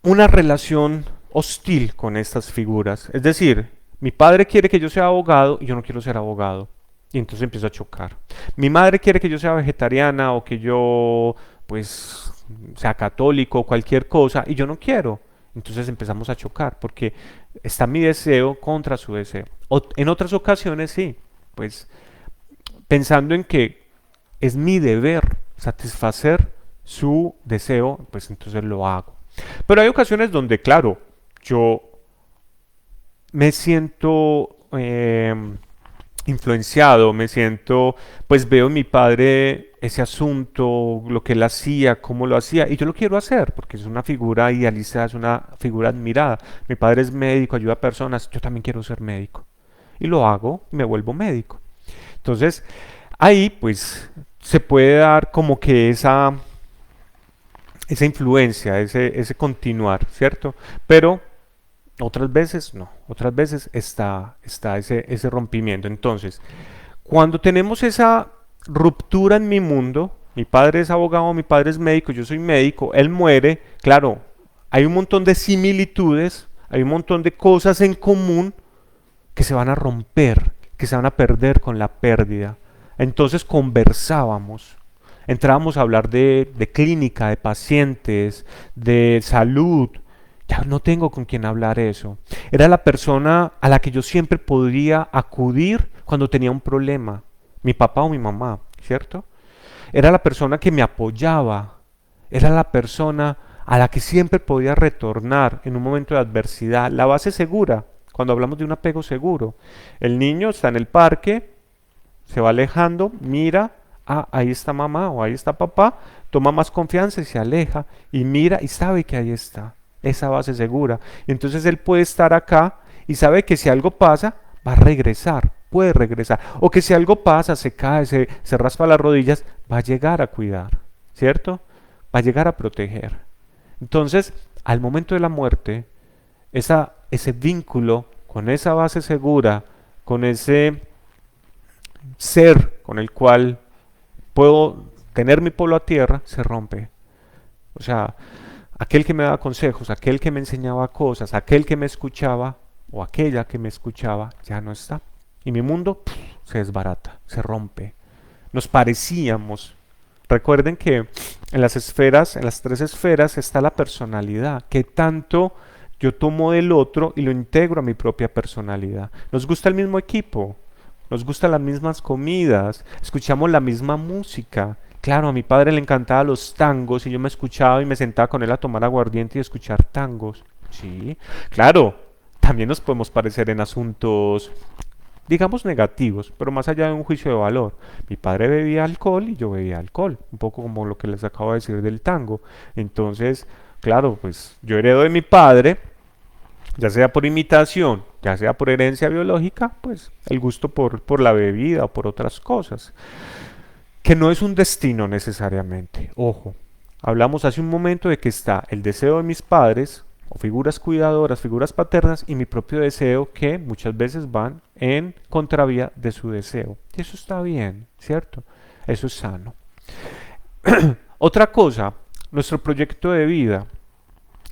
una relación hostil con estas figuras. Es decir, mi padre quiere que yo sea abogado y yo no quiero ser abogado. Y entonces empiezo a chocar. Mi madre quiere que yo sea vegetariana o que yo, pues, sea católico o cualquier cosa y yo no quiero. Entonces empezamos a chocar porque está mi deseo contra su deseo. En otras ocasiones sí, pues pensando en que es mi deber satisfacer su deseo, pues entonces lo hago. Pero hay ocasiones donde, claro, yo me siento influenciado, me siento, pues veo en mi padre ese asunto, lo que él hacía, cómo lo hacía, y yo lo quiero hacer, porque es una figura idealizada, es una figura admirada. Mi padre es médico, ayuda a personas, yo también quiero ser médico. Y lo hago, y me vuelvo médico. Entonces, ahí pues se puede dar como que esa influencia, ese continuar, ¿cierto? Pero otras veces no, otras veces está ese rompimiento. Entonces, cuando tenemos esa ruptura en mi mundo, mi padre es abogado, mi padre es médico, yo soy médico, él muere, claro, hay un montón de similitudes, hay un montón de cosas en común que se van a romper, que se van a perder con la pérdida. Entonces conversábamos, entrábamos a hablar de clínica, de pacientes, de salud. Ya no tengo con quién hablar eso. Era la persona a la que yo siempre podía acudir cuando tenía un problema. Mi papá o mi mamá, ¿cierto? Era la persona que me apoyaba. Era la persona a la que siempre podía retornar en un momento de adversidad. La base segura, cuando hablamos de un apego seguro. El niño está en el parque, se va alejando, mira, ahí está mamá o ahí está papá, toma más confianza y se aleja y mira y sabe que ahí está esa base segura. Y entonces él puede estar acá y sabe que si algo pasa, va a regresar, puede regresar. O que si algo pasa, se cae, se raspa las rodillas, va a llegar a cuidar, ¿cierto? Va a llegar a proteger. Entonces, al momento de la muerte, ese vínculo con esa base segura, con ese ser con el cual puedo tener mi polo a tierra, se rompe. O sea, aquel que me daba consejos, aquel que me enseñaba cosas, aquel que me escuchaba o aquella que me escuchaba, ya no está. Y mi mundo se desbarata, se rompe. Nos parecíamos. Recuerden que en las esferas, en las tres esferas, está la personalidad. Que tanto yo tomo del otro y lo integro a mi propia personalidad. Nos gusta el mismo equipo, nos gustan las mismas comidas, escuchamos la misma música. Claro, a mi padre le encantaban los tangos y yo me escuchaba y me sentaba con él a tomar aguardiente y escuchar tangos. Sí, claro, también nos podemos parecer en asuntos, digamos, negativos, pero más allá de un juicio de valor. Mi padre bebía alcohol y yo bebía alcohol, un poco como lo que les acabo de decir del tango. Entonces, claro, pues yo heredo de mi padre, ya sea por imitación, ya sea por herencia biológica, pues el gusto por la bebida o por otras cosas, que no es un destino necesariamente. Ojo, hablamos hace un momento de que está el deseo de mis padres, o figuras cuidadoras, figuras paternas, y mi propio deseo que muchas veces van en contravía de su deseo. Y eso está bien, ¿cierto? Eso es sano. Otra cosa, nuestro proyecto de vida,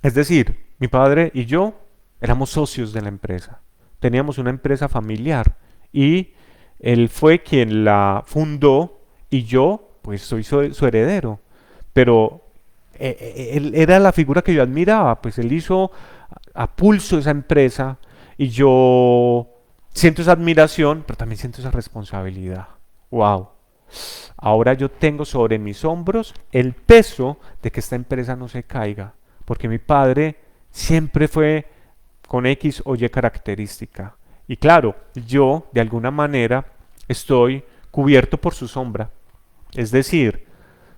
es decir, mi padre y yo éramos socios de la empresa. Teníamos una empresa familiar y él fue quien la fundó y yo pues soy su heredero. Pero él era la figura que yo admiraba, pues él hizo a pulso esa empresa y yo siento esa admiración, pero también siento esa responsabilidad. Wow. Ahora yo tengo sobre mis hombros el peso de que esta empresa no se caiga, porque mi padre siempre fue con X o Y característica. Y claro, yo de alguna manera estoy cubierto por su sombra. Es decir,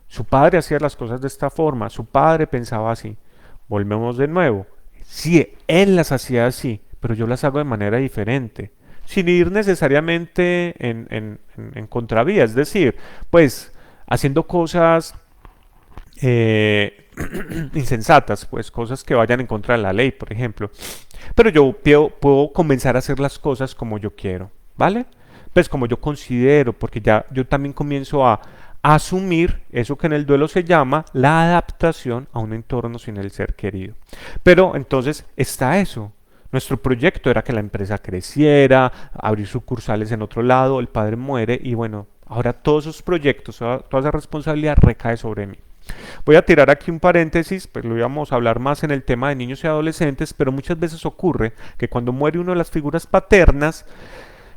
su padre hacía las cosas de esta forma, su padre pensaba así. Volvemos de nuevo. Sí, él las hacía así, pero yo las hago de manera diferente, sin ir necesariamente en contravía. Es decir, pues haciendo cosas insensatas, pues cosas que vayan en contra de la ley, por ejemplo. Pero yo puedo comenzar a hacer las cosas como yo quiero, ¿vale? Pues como yo considero, porque ya yo también comienzo a asumir eso que en el duelo se llama la adaptación a un entorno sin el ser querido. Pero entonces está eso. Nuestro proyecto era que la empresa creciera, abrir sucursales en otro lado, el padre muere y bueno, ahora todos esos proyectos, toda esa responsabilidad recae sobre mí. Voy a tirar aquí un paréntesis, pues lo íbamos a hablar más en el tema de niños y adolescentes, pero muchas veces ocurre que cuando muere una de las figuras paternas,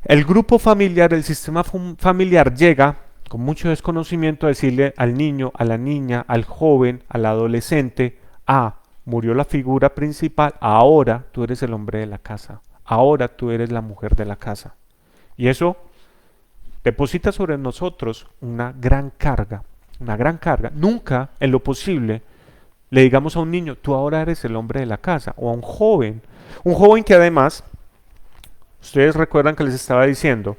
el grupo familiar, el sistema familiar llega con mucho desconocimiento a decirle al niño, a la niña, al joven, al adolescente, murió la figura principal, ahora tú eres el hombre de la casa, ahora tú eres la mujer de la casa. Y eso deposita sobre nosotros una gran carga, una gran carga. Nunca en lo posible le digamos a un niño, tú ahora eres el hombre de la casa, o a un joven que además, ustedes recuerdan que les estaba diciendo,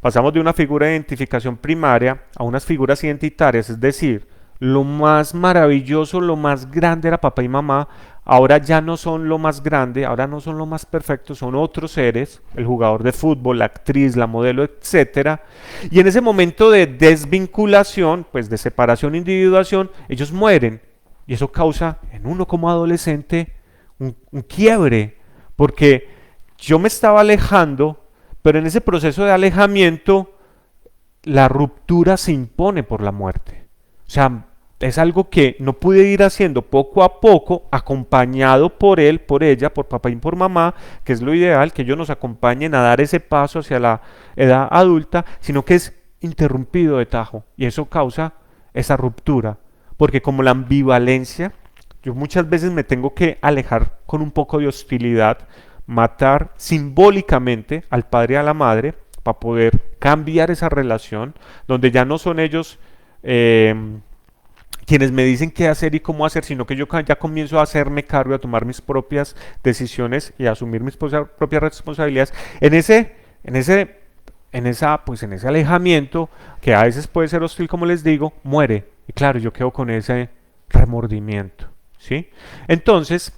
pasamos de una figura de identificación primaria a unas figuras identitarias, es decir, lo más maravilloso, lo más grande era papá y mamá, ahora ya no son lo más grande, ahora no son lo más perfecto, son otros seres, el jugador de fútbol, la actriz, la modelo, etcétera. Y en ese momento de desvinculación, pues de separación, individuación, ellos mueren. Y eso causa en uno como adolescente un quiebre, porque yo me estaba alejando, pero en ese proceso de alejamiento, la ruptura se impone por la muerte. O sea, es algo que no pude ir haciendo poco a poco, acompañado por él, por ella, por papá y por mamá, que es lo ideal, que ellos nos acompañen a dar ese paso hacia la edad adulta, sino que es interrumpido de tajo. Y eso causa esa ruptura. Porque como la ambivalencia, yo muchas veces me tengo que alejar con un poco de hostilidad, matar simbólicamente al padre y a la madre, para poder cambiar esa relación, donde ya no son ellos quienes me dicen qué hacer y cómo hacer, sino que yo ya comienzo a hacerme cargo, a tomar mis propias decisiones y a asumir mis propias responsabilidades en ese alejamiento, que a veces puede ser hostil, como les digo, muere. Y claro, yo quedo con ese remordimiento. ¿sí? Entonces,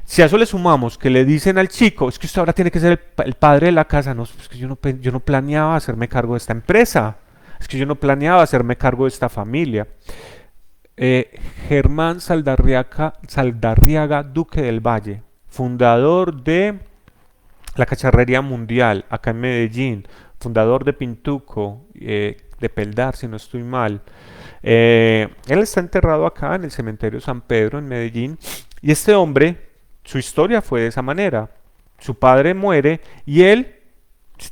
si a eso le sumamos que le dicen al chico, es que usted ahora tiene que ser el padre de la casa, no, es que yo no planeaba hacerme cargo de esta empresa, es que yo no planeaba hacerme cargo de esta familia. Germán Saldarriaga Duque del Valle, fundador de la Cacharrería Mundial, acá en Medellín, fundador de Pintuco, de Peldar, si no estoy mal. Él está enterrado acá en el cementerio San Pedro, en Medellín, y este hombre, su historia fue de esa manera. Su padre muere y él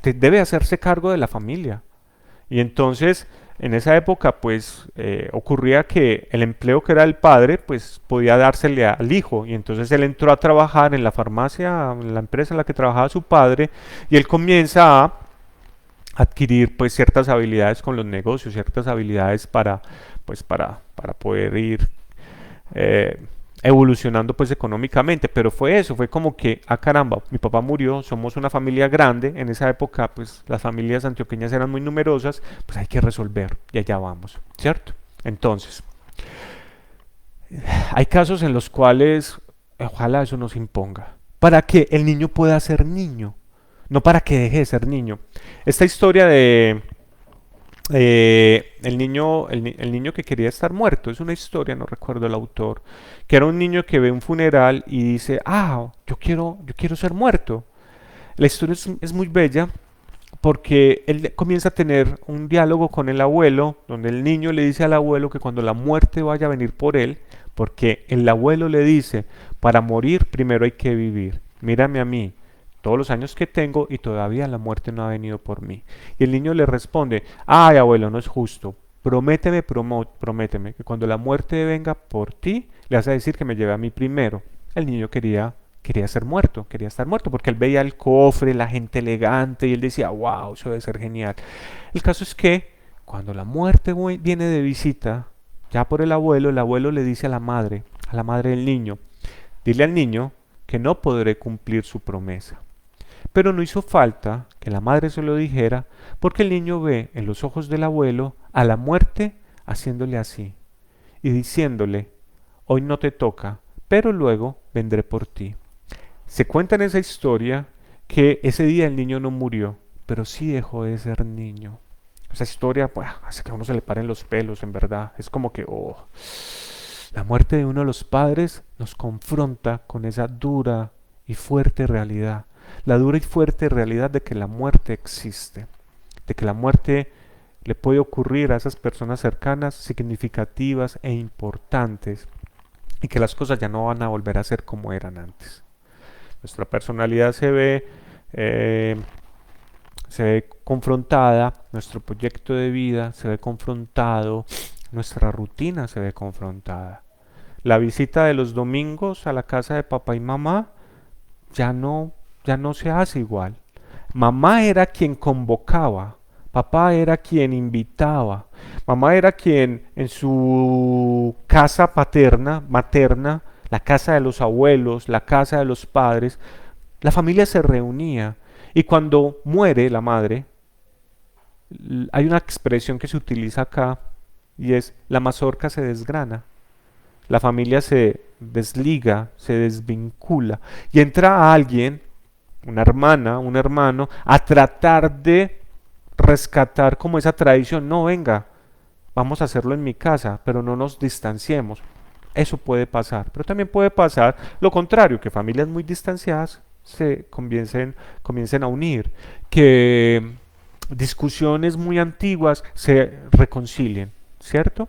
debe hacerse cargo de la familia. Y entonces, en esa época, pues ocurría que el empleo que era el padre, pues podía dársele al hijo. Y entonces él entró a trabajar en la farmacia, en la empresa en la que trabajaba su padre, y él comienza a adquirir pues ciertas habilidades con los negocios, ciertas habilidades para poder ir eh, evolucionando pues económicamente, pero fue eso, fue como que, ah caramba, mi papá murió, somos una familia grande, en esa época pues las familias antioqueñas eran muy numerosas, pues hay que resolver y allá vamos, ¿cierto? Entonces, hay casos en los cuales ojalá eso no se imponga, para que el niño pueda ser niño, no para que deje de ser niño. Esta historia de el niño que quería estar muerto, es una historia, no recuerdo el autor, que era un niño que ve un funeral y dice, ah, yo quiero ser muerto. La historia es muy bella porque él comienza a tener un diálogo con el abuelo, donde el niño le dice al abuelo que cuando la muerte vaya a venir por él, porque el abuelo le dice, para morir primero hay que vivir, mírame a mí, todos los años que tengo y todavía la muerte no ha venido por mí. Y el niño le responde, ay abuelo, no es justo, prométeme que cuando la muerte venga por ti, le vas a decir que me lleve a mí primero. El niño quería ser muerto, quería estar muerto, porque él veía el cofre, la gente elegante, y él decía, wow, eso debe ser genial. El caso es que cuando la muerte viene de visita, ya por el abuelo le dice a la madre del niño, dile al niño que no podré cumplir su promesa. Pero no hizo falta que la madre se lo dijera, porque el niño ve en los ojos del abuelo a la muerte haciéndole así y diciéndole, hoy no te toca, pero luego vendré por ti. Se cuenta en esa historia que ese día el niño no murió, pero sí dejó de ser niño. Esa historia, pues, hace que a uno se le paren los pelos, en verdad. Es como que, oh, la muerte de uno de los padres nos confronta con esa dura y fuerte realidad. La dura y fuerte realidad de que la muerte existe, de que la muerte le puede ocurrir a esas personas cercanas, significativas e importantes, y que las cosas ya no van a volver a ser como eran antes. Nuestra personalidad eh, se ve confrontada, nuestro proyecto de vida se ve confrontado, nuestra rutina se ve confrontada. La visita de los domingos a la casa de papá y mamá ya no, ya no se hace igual. Mamá era quien convocaba, papá era quien invitaba, mamá era quien en su casa paterna, materna, la casa de los abuelos, la casa de los padres, la familia se reunía y cuando muere la madre, hay una expresión que se utiliza acá y es la mazorca se desgrana. La familia se desliga, se desvincula y entra alguien, una hermana, un hermano, a tratar de rescatar como esa tradición. No, venga, vamos a hacerlo en mi casa, pero no nos distanciemos. Eso puede pasar, pero también puede pasar lo contrario, que familias muy distanciadas se comiencen a unir, que discusiones muy antiguas se reconcilien, ¿cierto?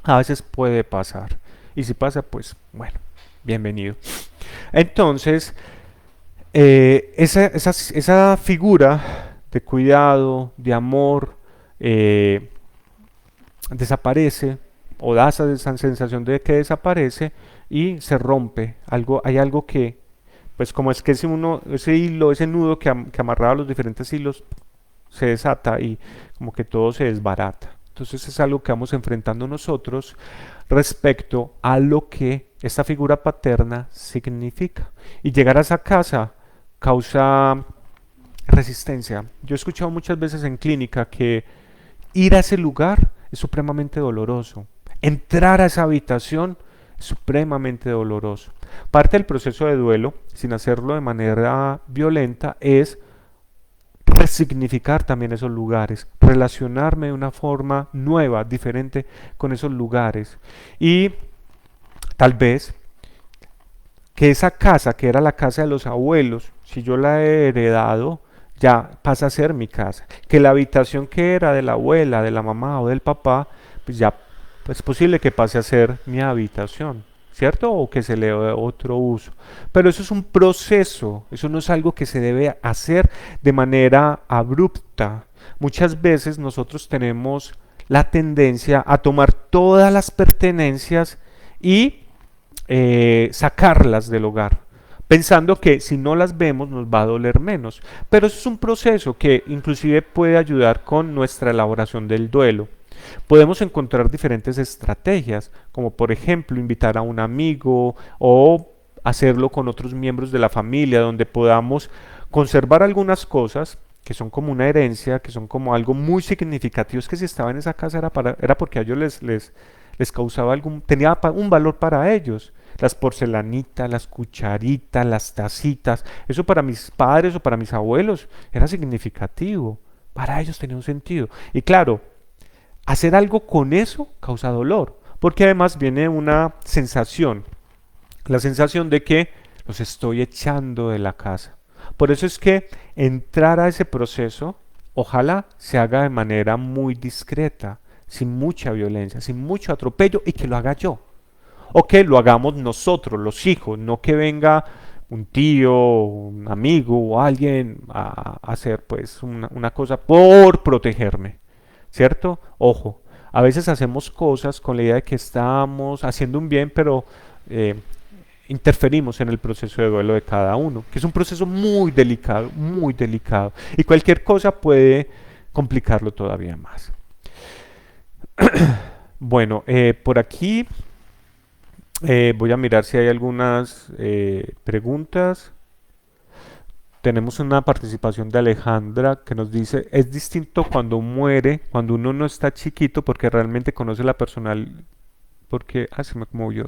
A veces puede pasar. Y si pasa, pues bueno, bienvenido. Entonces, esa figura de cuidado, de amor, desaparece o da esa sensación de que desaparece y se rompe. Hay algo que, pues como es que ese hilo, ese nudo que amarraba los diferentes hilos, se desata y como que todo se desbarata. Entonces es algo que vamos enfrentando nosotros respecto a lo que esta figura paterna significa. Y llegar a esa casa causa resistencia. Yo he escuchado muchas veces en clínica que ir a ese lugar es supremamente doloroso. Entrar a esa habitación supremamente doloroso. Parte del proceso de duelo, sin hacerlo de manera violenta, es resignificar también esos lugares, relacionarme de una forma nueva, diferente con esos lugares. Y tal vez que esa casa, que era la casa de los abuelos, si yo la he heredado, ya pasa a ser mi casa. Que la habitación que era de la abuela, de la mamá o del papá, pues ya es posible que pase a ser mi habitación, ¿cierto? O que se le dé otro uso. Pero eso es un proceso, eso no es algo que se debe hacer de manera abrupta. Muchas veces nosotros tenemos la tendencia a tomar todas las pertenencias y sacarlas del hogar, pensando que si no las vemos nos va a doler menos. Pero eso es un proceso que inclusive puede ayudar con nuestra elaboración del duelo. Podemos encontrar diferentes estrategias, como por ejemplo invitar a un amigo o hacerlo con otros miembros de la familia, donde podamos conservar algunas cosas que son como una herencia, que son como algo muy significativo. Es que si estaba en esa casa era porque a ellos les causaba tenía un valor para ellos. Las porcelanitas, las cucharitas, las tacitas, eso para mis padres o para mis abuelos era significativo. Para ellos tenía un sentido. Y claro, hacer algo con eso causa dolor, porque además viene una sensación, la sensación de que los estoy echando de la casa. Por eso es que entrar a ese proceso, ojalá se haga de manera muy discreta, sin mucha violencia, sin mucho atropello y que lo haga yo. O que lo hagamos nosotros, los hijos, no que venga un tío, un amigo o alguien a hacer pues una cosa por protegerme, ¿cierto? Ojo, a veces hacemos cosas con la idea de que estamos haciendo un bien, pero interferimos en el proceso de duelo de cada uno, que es un proceso muy delicado, y cualquier cosa puede complicarlo todavía más. Bueno, por aquí voy a mirar si hay algunas preguntas. Tenemos una participación de Alejandra que nos dice, es distinto cuando muere, cuando uno no está chiquito porque realmente conoce la personal, porque, se me movió.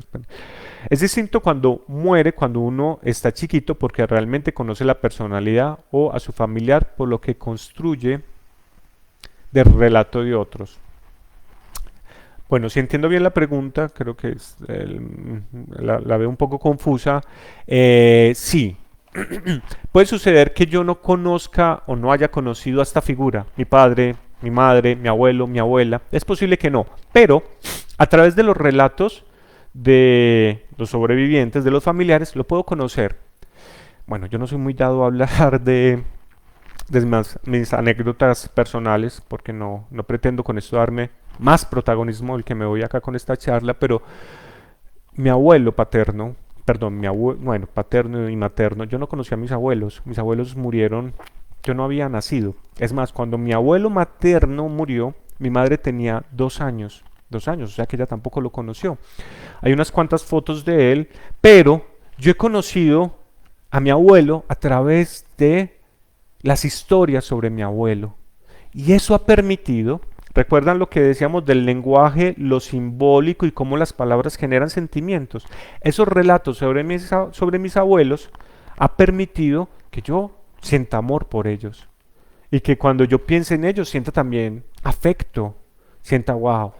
Es distinto cuando muere, cuando uno está chiquito porque realmente conoce la personalidad o a su familiar por lo que construye del relato de otros. Bueno, si entiendo bien la pregunta, creo que la veo un poco confusa. Sí, puede suceder que yo no conozca o no haya conocido a esta figura, mi padre, mi madre, mi abuelo, mi abuela. Es posible que no, pero a través de los relatos de los sobrevivientes, de los familiares, lo puedo conocer. Bueno, yo no soy muy dado a hablar de mis anécdotas personales, porque no pretendo con esto darme más protagonismo del que me voy acá con esta charla, pero mi abuelo paterno, perdón, bueno, paterno y materno, yo no conocía a mis abuelos murieron, yo no había nacido. Es más, cuando mi abuelo materno murió, mi madre tenía 2 años, o sea que ella tampoco lo conoció. Hay unas cuantas fotos de él, pero yo he conocido a mi abuelo a través de las historias sobre mi abuelo. Y eso ha permitido, recuerdan lo que decíamos del lenguaje, lo simbólico y cómo las palabras generan sentimientos. Esos relatos sobre mis abuelos ha permitido que yo sienta amor por ellos. Y que cuando yo piense en ellos sienta también afecto, sienta wow,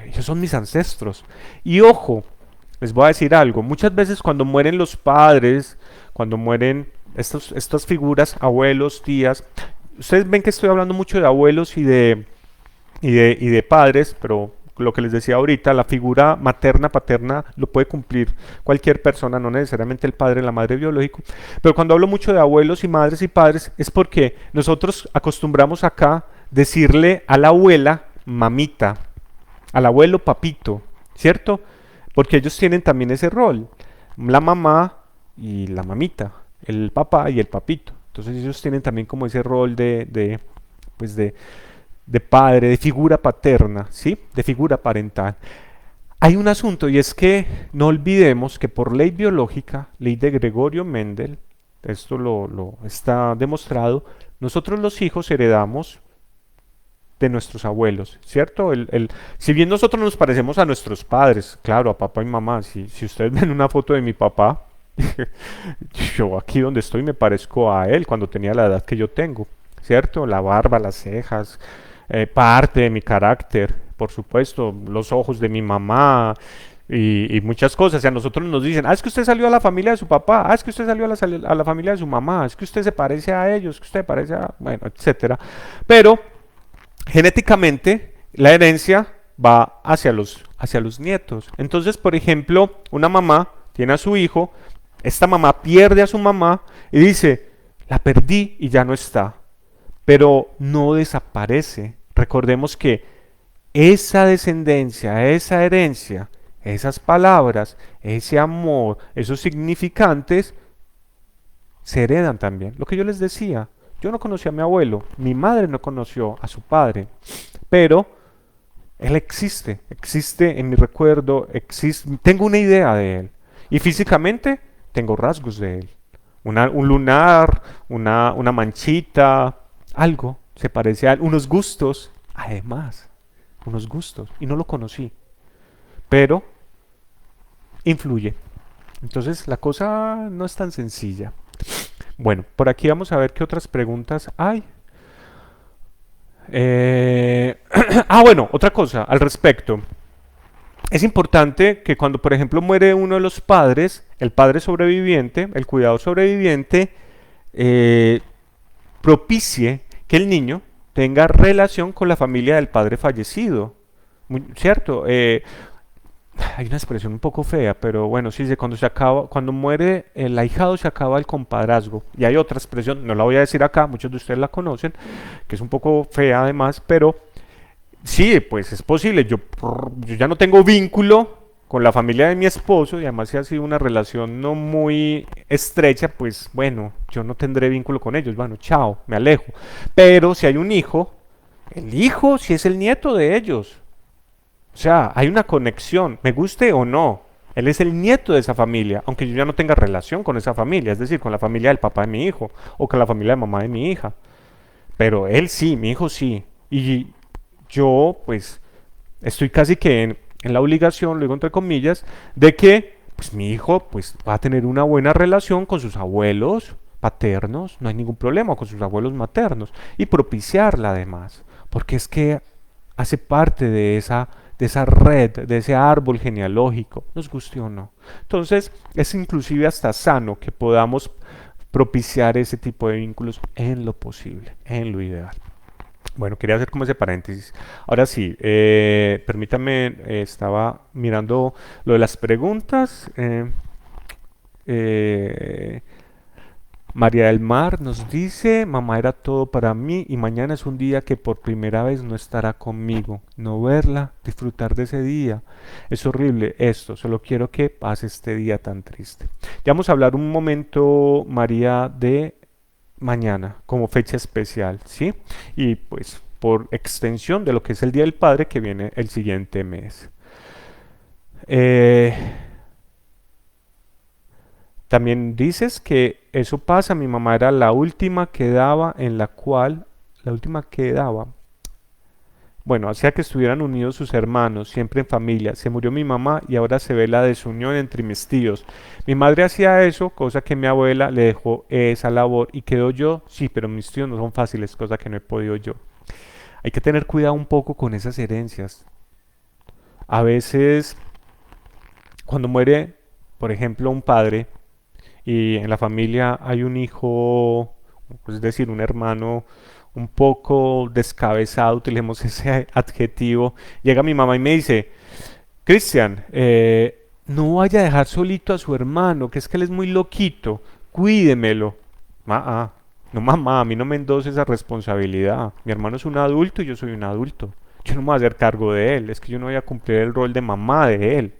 ellos son mis ancestros. Y ojo, les voy a decir algo, muchas veces cuando mueren los padres, cuando mueren estas figuras, abuelos, tías, ustedes ven que estoy hablando mucho de abuelos y de padres, pero lo que les decía ahorita, la figura materna, paterna, lo puede cumplir cualquier persona, no necesariamente el padre, la madre biológico. Pero cuando hablo mucho de abuelos y madres y padres, es porque nosotros acostumbramos acá decirle a la abuela mamita, al abuelo papito, ¿cierto? Porque ellos tienen también ese rol, la mamá y la mamita, el papá y el papito. Entonces ellos tienen también como ese rol pues de padre, de figura paterna, ¿sí? De figura parental. Hay un asunto y es que no olvidemos que por ley biológica, ley de Gregorio Mendel, esto lo está demostrado, nosotros los hijos heredamos de nuestros abuelos, ¿cierto? Si bien nosotros nos parecemos a nuestros padres, claro, a papá y mamá, si ustedes ven una foto de mi papá, yo aquí donde estoy me parezco a él cuando tenía la edad que yo tengo, ¿cierto? La barba, las cejas, parte de mi carácter, por supuesto, los ojos de mi mamá y muchas cosas. Y a nosotros nos dicen, es que usted salió a la familia de su papá, es que usted salió a la familia de su mamá, es que usted se parece a ellos, que usted parece a, bueno, etcétera. Pero genéticamente la herencia va hacia los nietos. Entonces, por ejemplo, una mamá tiene a su hijo, esta mamá pierde a su mamá y dice, la perdí y ya no está, pero no desaparece. Recordemos que esa descendencia, esa herencia, esas palabras, ese amor, esos significantes, se heredan también. Lo que yo les decía, yo no conocí a mi abuelo, mi madre no conoció a su padre, pero él existe en mi recuerdo, tengo una idea de él. Y físicamente tengo rasgos de él. Un lunar, una manchita, algo se parece a él, unos gustos, además, unos gustos. Y no lo conocí, pero influye. Entonces la cosa no es tan sencilla. Bueno, por aquí vamos a ver qué otras preguntas hay. Bueno, otra cosa al respecto. Es importante que cuando, por ejemplo, muere uno de los padres, el padre sobreviviente, el cuidado sobreviviente, propicie que el niño tenga relación con la familia del padre fallecido. ¿Cierto? Hay una expresión un poco fea, pero bueno, sí, cuando muere el ahijado se acaba el compadrazgo. Y hay otra expresión, no la voy a decir acá, muchos de ustedes la conocen, que es un poco fea además, pero sí, pues es posible. Yo ya no tengo vínculo con la familia de mi esposo y además si ha sido una relación no muy estrecha, pues bueno, yo no tendré vínculo con ellos. Bueno, chao, me alejo. Pero si hay un hijo, el hijo sí es el nieto de ellos. O sea, hay una conexión, me guste o no. Él es el nieto de esa familia, aunque yo ya no tenga relación con esa familia, es decir, con la familia del papá de mi hijo o con la familia de mamá de mi hija. Pero él sí, mi hijo sí. Y yo, pues, estoy casi que en la obligación, lo digo entre comillas, de que pues, mi hijo pues, va a tener una buena relación con sus abuelos paternos, no hay ningún problema, con sus abuelos maternos, y propiciarla además, porque es que hace parte de esa red, de ese árbol genealógico, nos guste o no. Entonces, es inclusive hasta sano que podamos propiciar ese tipo de vínculos en lo posible, en lo ideal. Bueno, quería hacer como ese paréntesis. Ahora sí, permítame, estaba mirando lo de las preguntas. Eh, María del Mar nos dice, mamá era todo para mí y mañana es un día que por primera vez no estará conmigo. No verla, disfrutar de ese día. Es horrible esto, solo quiero que pase este día tan triste. Ya vamos a hablar un momento, María, de mañana como fecha especial, ¿sí? Y pues por extensión de lo que es el Día del Padre que viene el siguiente mes. Eh, También dices que eso pasa, mi mamá era la última que daba la última que daba, bueno, hacía que estuvieran unidos sus hermanos, siempre en familia. Se murió mi mamá y ahora se ve la desunión entre mis tíos. Mi madre hacía eso, cosa que mi abuela le dejó esa labor y quedó yo, sí, pero mis tíos no son fáciles, cosa que no he podido yo. Hay que tener cuidado un poco con esas herencias. A veces, cuando muere, por ejemplo, un padre, y en la familia hay un hijo, es decir, un hermano un poco descabezado, utilicemos ese adjetivo, llega mi mamá y me dice, Cristian, no vaya a dejar solito a su hermano, que es que él es muy loquito, cuídemelo. No mamá, a mí no me endose esa responsabilidad. Mi hermano es un adulto y yo soy un adulto. Yo no me voy a hacer cargo de él, es que yo no voy a cumplir el rol de mamá de él.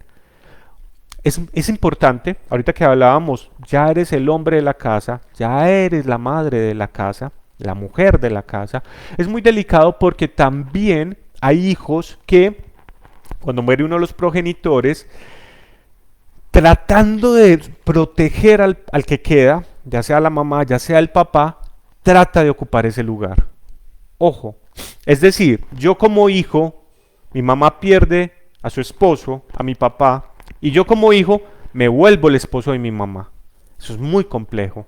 Es importante, ahorita que hablábamos, ya eres el hombre de la casa, ya eres la madre de la casa, la mujer de la casa. Es muy delicado porque también hay hijos que, cuando muere uno de los progenitores, tratando de proteger al que queda, ya sea la mamá, ya sea el papá, trata de ocupar ese lugar. Ojo, Es decir, yo como hijo, mi mamá pierde a su esposo, a mi papá, y yo como hijo me vuelvo el esposo de mi mamá. Eso es muy complejo.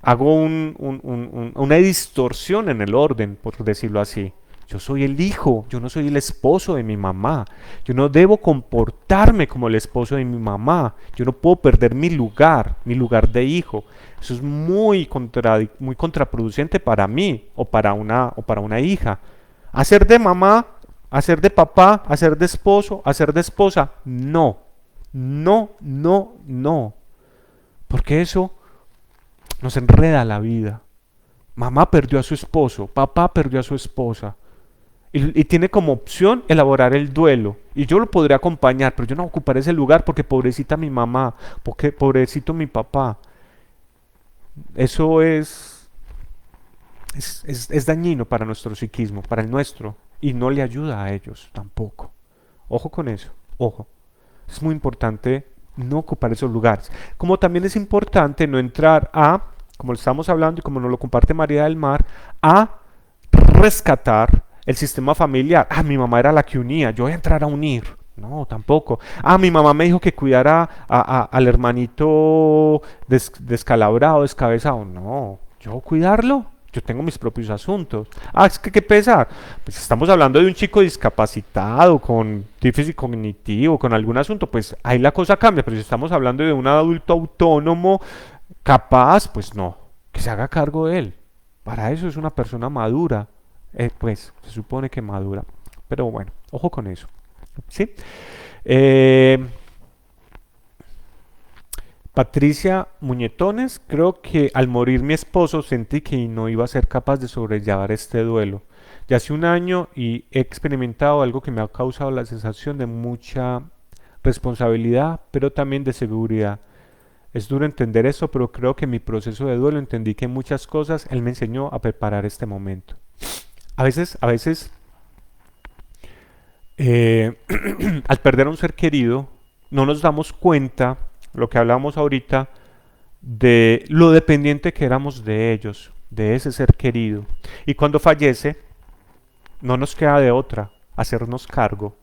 Hago una distorsión en el orden, por decirlo así. Yo soy el hijo, yo no soy el esposo de mi mamá. Yo no debo comportarme como el esposo de mi mamá. Yo no puedo perder mi lugar de hijo. Eso es muy contraproducente para mí o para una hija. Hacer de mamá, hacer de papá, hacer de esposo, hacer de esposa, no. No, no, no. Porque eso nos enreda la vida. Mamá perdió a su esposo, papá perdió a su esposa. Y tiene como opción elaborar el duelo. Y yo lo podré acompañar, pero yo no ocuparé ese lugar porque pobrecita mi mamá, porque pobrecito mi papá. Eso es dañino para nuestro psiquismo, para el nuestro. Y no le ayuda a ellos tampoco. Ojo con eso, ojo. Es muy importante no ocupar esos lugares. Como también es importante no entrar a, como estamos hablando y como nos lo comparte María del Mar, a rescatar el sistema familiar. Ah, mi mamá era la que unía, yo voy a entrar a unir. No, tampoco. Ah, mi mamá me dijo que cuidara al hermanito descalabrado, descabezado. No, yo cuidarlo. Yo tengo mis propios asuntos. Ah, es que qué pesar. Pues estamos hablando de un chico discapacitado, con déficit cognitivo, con algún asunto, pues ahí la cosa cambia. Pero si estamos hablando de un adulto autónomo, capaz, pues no, que se haga cargo de él. Para eso es una persona madura. Pues se supone que madura. Pero bueno, ojo con eso. ¿Sí? Eh, Patricia Muñetones, creo que al morir mi esposo sentí que no iba a ser capaz de sobrellevar este duelo. Ya hace un año y he experimentado algo que me ha causado la sensación de mucha responsabilidad, pero también de seguridad. Es duro entender eso, pero creo que en mi proceso de duelo entendí que muchas cosas él me enseñó a preparar este momento. A veces, eh, al perder a un ser querido, no nos damos cuenta, lo que hablábamos ahorita, de lo dependiente que éramos de ellos, de ese ser querido. Y cuando fallece, no nos queda de otra, hacernos cargo.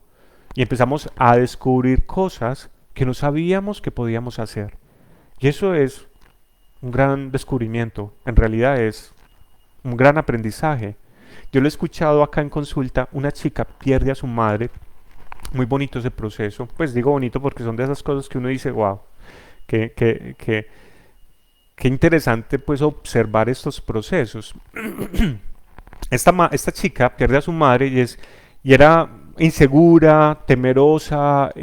Y empezamos a descubrir cosas que no sabíamos que podíamos hacer. Y eso es un gran descubrimiento, en realidad es un gran aprendizaje. Yo lo he escuchado acá en consulta, una chica pierde a su madre, muy bonito ese proceso, pues digo bonito porque son de esas cosas que uno dice, wow, qué, qué, qué, qué interesante pues observar estos procesos. Esta chica pierde a su madre y era insegura, temerosa,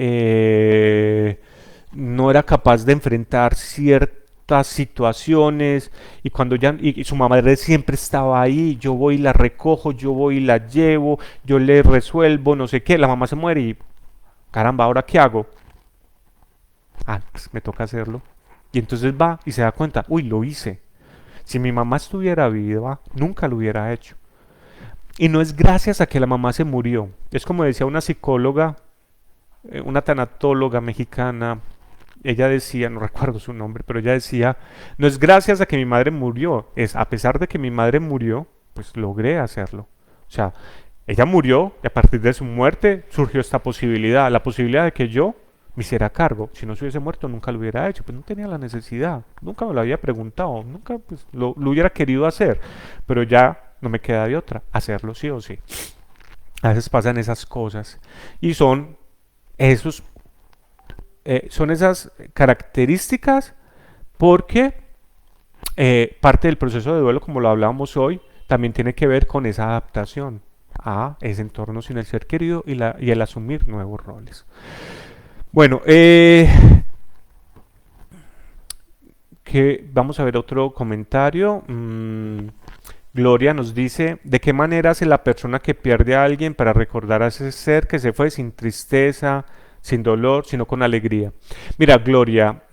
no era capaz de enfrentar ciertas situaciones y cuando ya y su madre siempre estaba ahí, yo voy y la recojo, yo voy y la llevo, yo le resuelvo, no sé qué, la mamá se muere y caramba, ¿ahora qué hago? Ah, pues me toca hacerlo. Y entonces va y se da cuenta, uy, lo hice. Si mi mamá estuviera viva, nunca lo hubiera hecho. Y no es gracias a que la mamá se murió. Es como decía una psicóloga, una tanatóloga mexicana, ella decía, no recuerdo su nombre, pero ella decía, no es gracias a que mi madre murió, es a pesar de que mi madre murió, pues logré hacerlo. O sea, ella murió y a partir de su muerte surgió esta posibilidad, la posibilidad de que yo me hiciera cargo. Si no se hubiese muerto, nunca lo hubiera hecho, pues no tenía la necesidad, nunca me lo había preguntado, nunca pues, lo hubiera querido hacer, pero ya no me queda de otra, hacerlo sí o sí. A veces pasan esas cosas y esos, son esas características porque parte del proceso de duelo, como lo hablábamos hoy, también tiene que ver con esa adaptación a ese entorno sin el ser querido y el asumir nuevos roles. Bueno, vamos a ver otro comentario. Gloria nos dice, ¿de qué manera hace la persona que pierde a alguien para recordar a ese ser que se fue sin tristeza, sin dolor, sino con alegría? Mira, Gloria,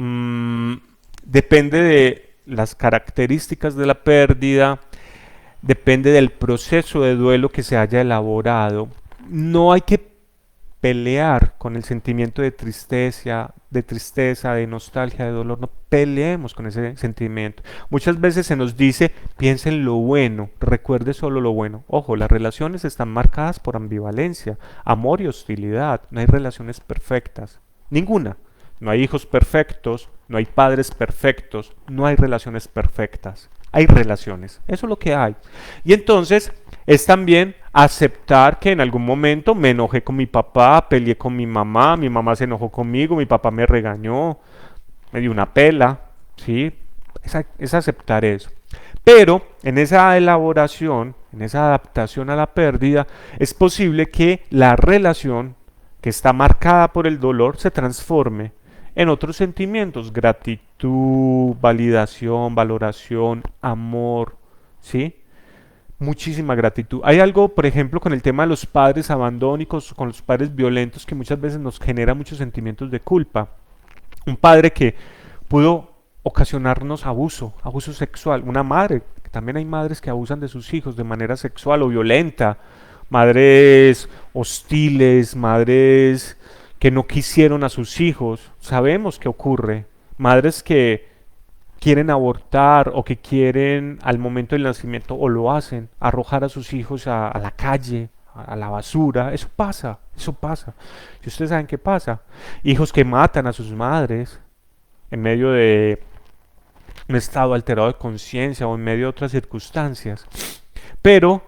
depende de las características de la pérdida, depende del proceso de duelo que se haya elaborado. No hay que pelear con el sentimiento de tristeza, de tristeza, de nostalgia, de dolor, no peleemos con ese sentimiento. Muchas veces se nos dice, piensa en lo bueno, recuerde solo lo bueno. Ojo, las relaciones están marcadas por ambivalencia, amor y hostilidad. No hay relaciones perfectas, ninguna. No hay hijos perfectos, no hay padres perfectos, no hay relaciones perfectas. Hay relaciones, eso es lo que hay. Y entonces es también aceptar que en algún momento me enojé con mi papá, peleé con mi mamá se enojó conmigo, mi papá me regañó, me dio una pela, ¿sí? Es aceptar eso. Pero en esa elaboración, en esa adaptación a la pérdida, es posible que la relación que está marcada por el dolor se transforme en otros sentimientos, gratitud, validación, valoración, amor, ¿sí? Muchísima gratitud. Hay algo, por ejemplo, con el tema de los padres abandónicos, con los padres violentos, que muchas veces nos genera muchos sentimientos de culpa. Un padre que pudo ocasionarnos abuso, abuso sexual. Una madre, también hay madres que abusan de sus hijos de manera sexual o violenta. Madres hostiles, madres que no quisieron a sus hijos. Sabemos que ocurre. Madres que quieren abortar o que quieren al momento del nacimiento o lo hacen, arrojar a sus hijos a la calle, a la basura. Eso pasa, eso pasa. Y ustedes saben qué pasa. Hijos que matan a sus madres en medio de un estado alterado de conciencia o en medio de otras circunstancias. Pero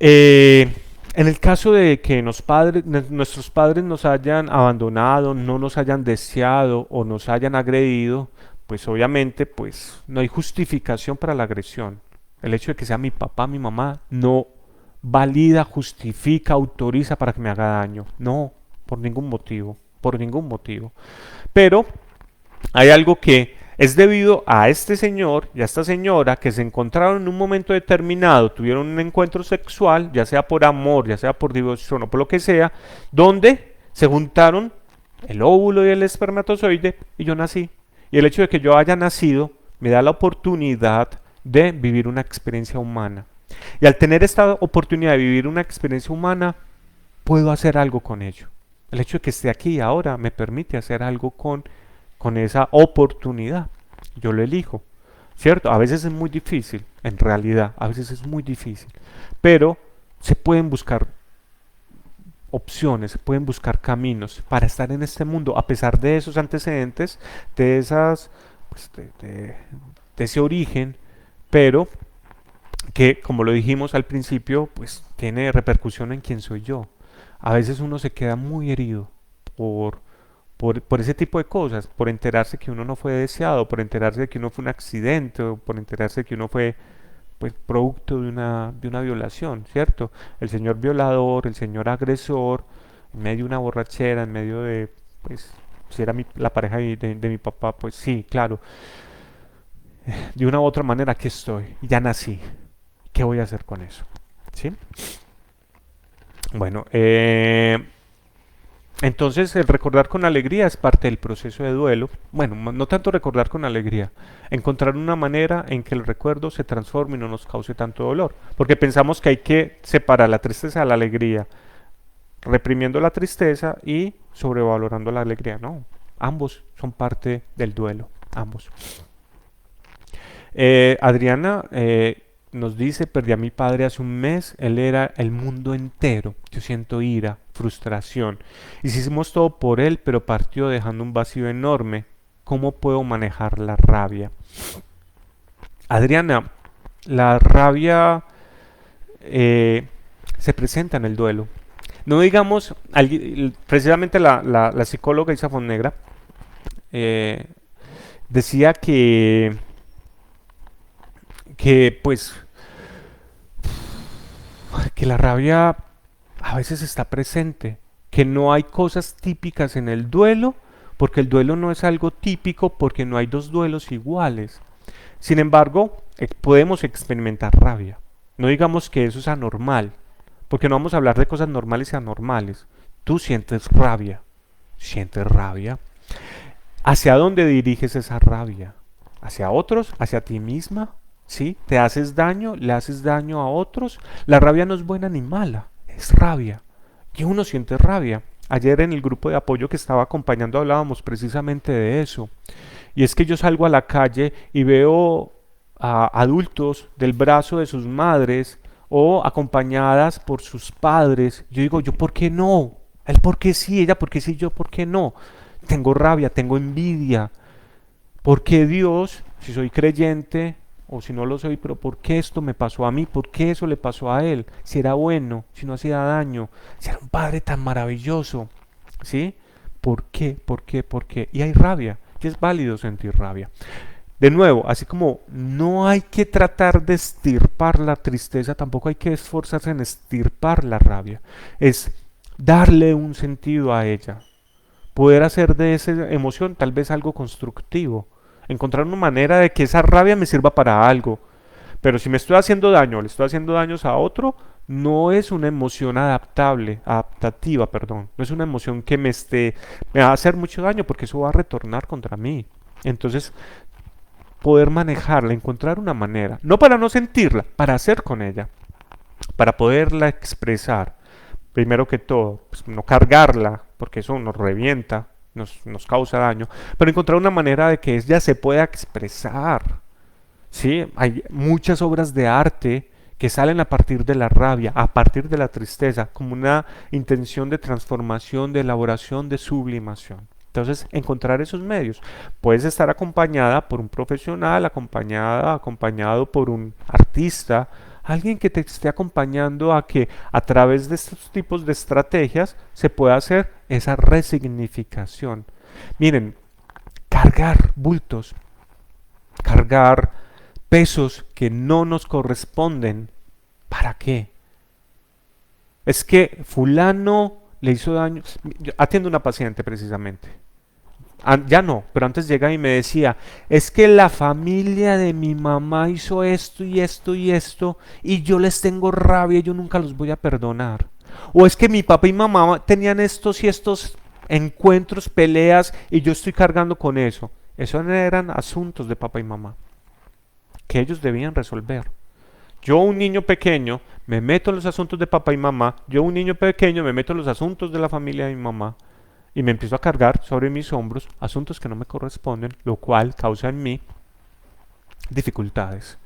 en el caso de que nuestros padres nos hayan abandonado, no nos hayan deseado o nos hayan agredido, pues obviamente pues no hay justificación para la agresión. El hecho de que sea mi papá, mi mamá, no valida, justifica, autoriza para que me haga daño. No, por ningún motivo, por ningún motivo. Pero hay algo que es debido a este señor y a esta señora que se encontraron en un momento determinado, tuvieron un encuentro sexual, ya sea por amor, ya sea por diversión o por lo que sea, donde se juntaron el óvulo y el espermatozoide y yo nací. Y el hecho de que yo haya nacido me da la oportunidad de vivir una experiencia humana. Y al tener esta oportunidad de vivir una experiencia humana, puedo hacer algo con ello. El hecho de que esté aquí ahora me permite hacer algo con esa oportunidad. Yo lo elijo, ¿cierto? A veces es muy difícil, en realidad, a veces es muy difícil, pero se pueden buscar opciones, se pueden buscar caminos para estar en este mundo, a pesar de esos antecedentes, de esas, pues, de ese origen, pero que, como lo dijimos al principio, pues tiene repercusión en quién soy yo. A veces uno se queda muy herido por ese tipo de cosas, por enterarse que uno no fue deseado, por enterarse de que uno fue un accidente, o por enterarse de que uno fue pues producto de una violación, ¿cierto? El señor violador, el señor agresor, en medio de una borrachera, en medio de, pues, si era la pareja de mi papá, pues sí, claro, de una u otra manera aquí estoy, ya nací, ¿qué voy a hacer con eso? ¿Sí? Bueno, entonces el recordar con alegría es parte del proceso de duelo. Bueno, no tanto recordar con alegría, encontrar una manera en que el recuerdo se transforme y no nos cause tanto dolor. Porque pensamos que hay que separar la tristeza de la alegría, reprimiendo la tristeza y sobrevalorando la alegría. No, ambos son parte del duelo, ambos. Adriana nos dice, perdí a mi padre hace un mes, él era el mundo entero, yo siento ira, frustración, hicimos todo por él, pero partió dejando un vacío enorme, ¿cómo puedo manejar la rabia? Adriana, la rabia se presenta en el duelo, no digamos, precisamente la psicóloga Isa Fonnegra decía que pues que la rabia a veces está presente, que no hay cosas típicas en el duelo, porque el duelo no es algo típico, porque no hay dos duelos iguales. Sin embargo, podemos experimentar rabia. No digamos que eso es anormal, porque no vamos a hablar de cosas normales y anormales. Tú sientes rabia, sientes rabia. ¿Hacia dónde diriges esa rabia? ¿Hacia otros? ¿Hacia ti misma? ¿Sí? ¿Te haces daño? ¿Le haces daño a otros? La rabia no es buena ni mala, es rabia. Y uno siente rabia. Ayer en el grupo de apoyo que estaba acompañando hablábamos precisamente de eso. Y es que yo salgo a la calle y veo a adultos del brazo de sus madres o acompañadas por sus padres. Yo digo, ¿yo por qué no? Él por qué sí, ella por qué sí, yo por qué no. Tengo rabia, tengo envidia. ¿Por qué Dios, si soy creyente o si no lo soy, pero por qué esto me pasó a mí? ¿Por qué eso le pasó a él? Si era bueno, si no hacía daño, si era un padre tan maravilloso, ¿sí? ¿Por qué? ¿Por qué? ¿Por qué? Y hay rabia, y es válido sentir rabia. De nuevo, así como no hay que tratar de estirpar la tristeza, tampoco hay que esforzarse en estirpar la rabia. Es darle un sentido a ella, poder hacer de esa emoción tal vez algo constructivo, encontrar una manera de que esa rabia me sirva para algo. Pero si me estoy haciendo daño, le estoy haciendo daños a otro, no es una emoción adaptativa, perdón. No es una emoción que me va a hacer mucho daño porque eso va a retornar contra mí. Entonces, poder manejarla, encontrar una manera, no para no sentirla, para hacer con ella, para poderla expresar. Primero que todo, pues, no cargarla, porque eso nos revienta, nos causa daño, pero encontrar una manera de que ella se pueda expresar. ¿Sí? Hay muchas obras de arte que salen a partir de la rabia, a partir de la tristeza, como una intención de transformación, de elaboración, de sublimación. Entonces, encontrar esos medios. Puedes estar acompañada por un profesional, acompañado por un artista, alguien que te esté acompañando a que a través de estos tipos de estrategias se pueda hacer esa resignificación. Miren, cargar bultos, cargar pesos que no nos corresponden. ¿Para qué? Es que fulano le hizo daño. Yo atiendo una paciente precisamente. Ya no, pero antes llega y me decía, es que la familia de mi mamá hizo esto y esto y esto y yo les tengo rabia y yo nunca los voy a perdonar. O es que mi papá y mamá tenían estos y estos encuentros, peleas y yo estoy cargando con eso. Esos eran asuntos de papá y mamá que ellos debían resolver. Yo, un niño pequeño, me meto en los asuntos de papá y mamá. Yo, un niño pequeño, me meto en los asuntos de la familia de mi mamá. Y me empiezo a cargar sobre mis hombros asuntos que no me corresponden, lo cual causa en mí dificultades.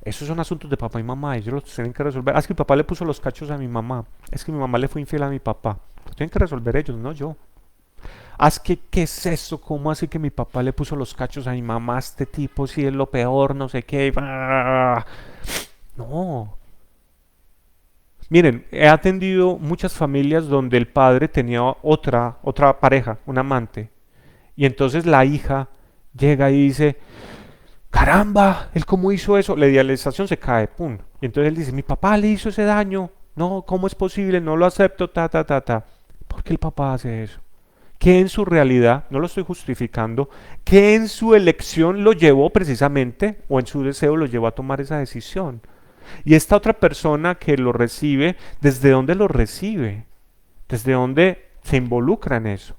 Esos son asuntos de papá y mamá, ellos los tienen que resolver. Ah, es que mi papá le puso los cachos a mi mamá. Es que mi mamá le fue infiel a mi papá. Lo tienen que resolver ellos, no yo. Haz que, ¿qué es eso? ¿Cómo así que mi papá le puso los cachos a mi mamá? Este tipo sí es lo peor, no sé qué. No. Miren, he atendido muchas familias donde el padre tenía otra pareja, un amante. Y entonces la hija llega y dice, caramba, ¿él cómo hizo eso? La idealización se cae, pum. Y entonces él dice, mi papá le hizo ese daño. No, ¿cómo es posible? No lo acepto, ta, ta, ta, ta. ¿Por qué el papá hace eso? ¿Qué en su realidad, no lo estoy justificando, qué en su elección lo llevó precisamente, o en su deseo lo llevó a tomar esa decisión? Y esta otra persona que lo recibe, ¿desde dónde lo recibe? ¿Desde dónde se involucra en eso?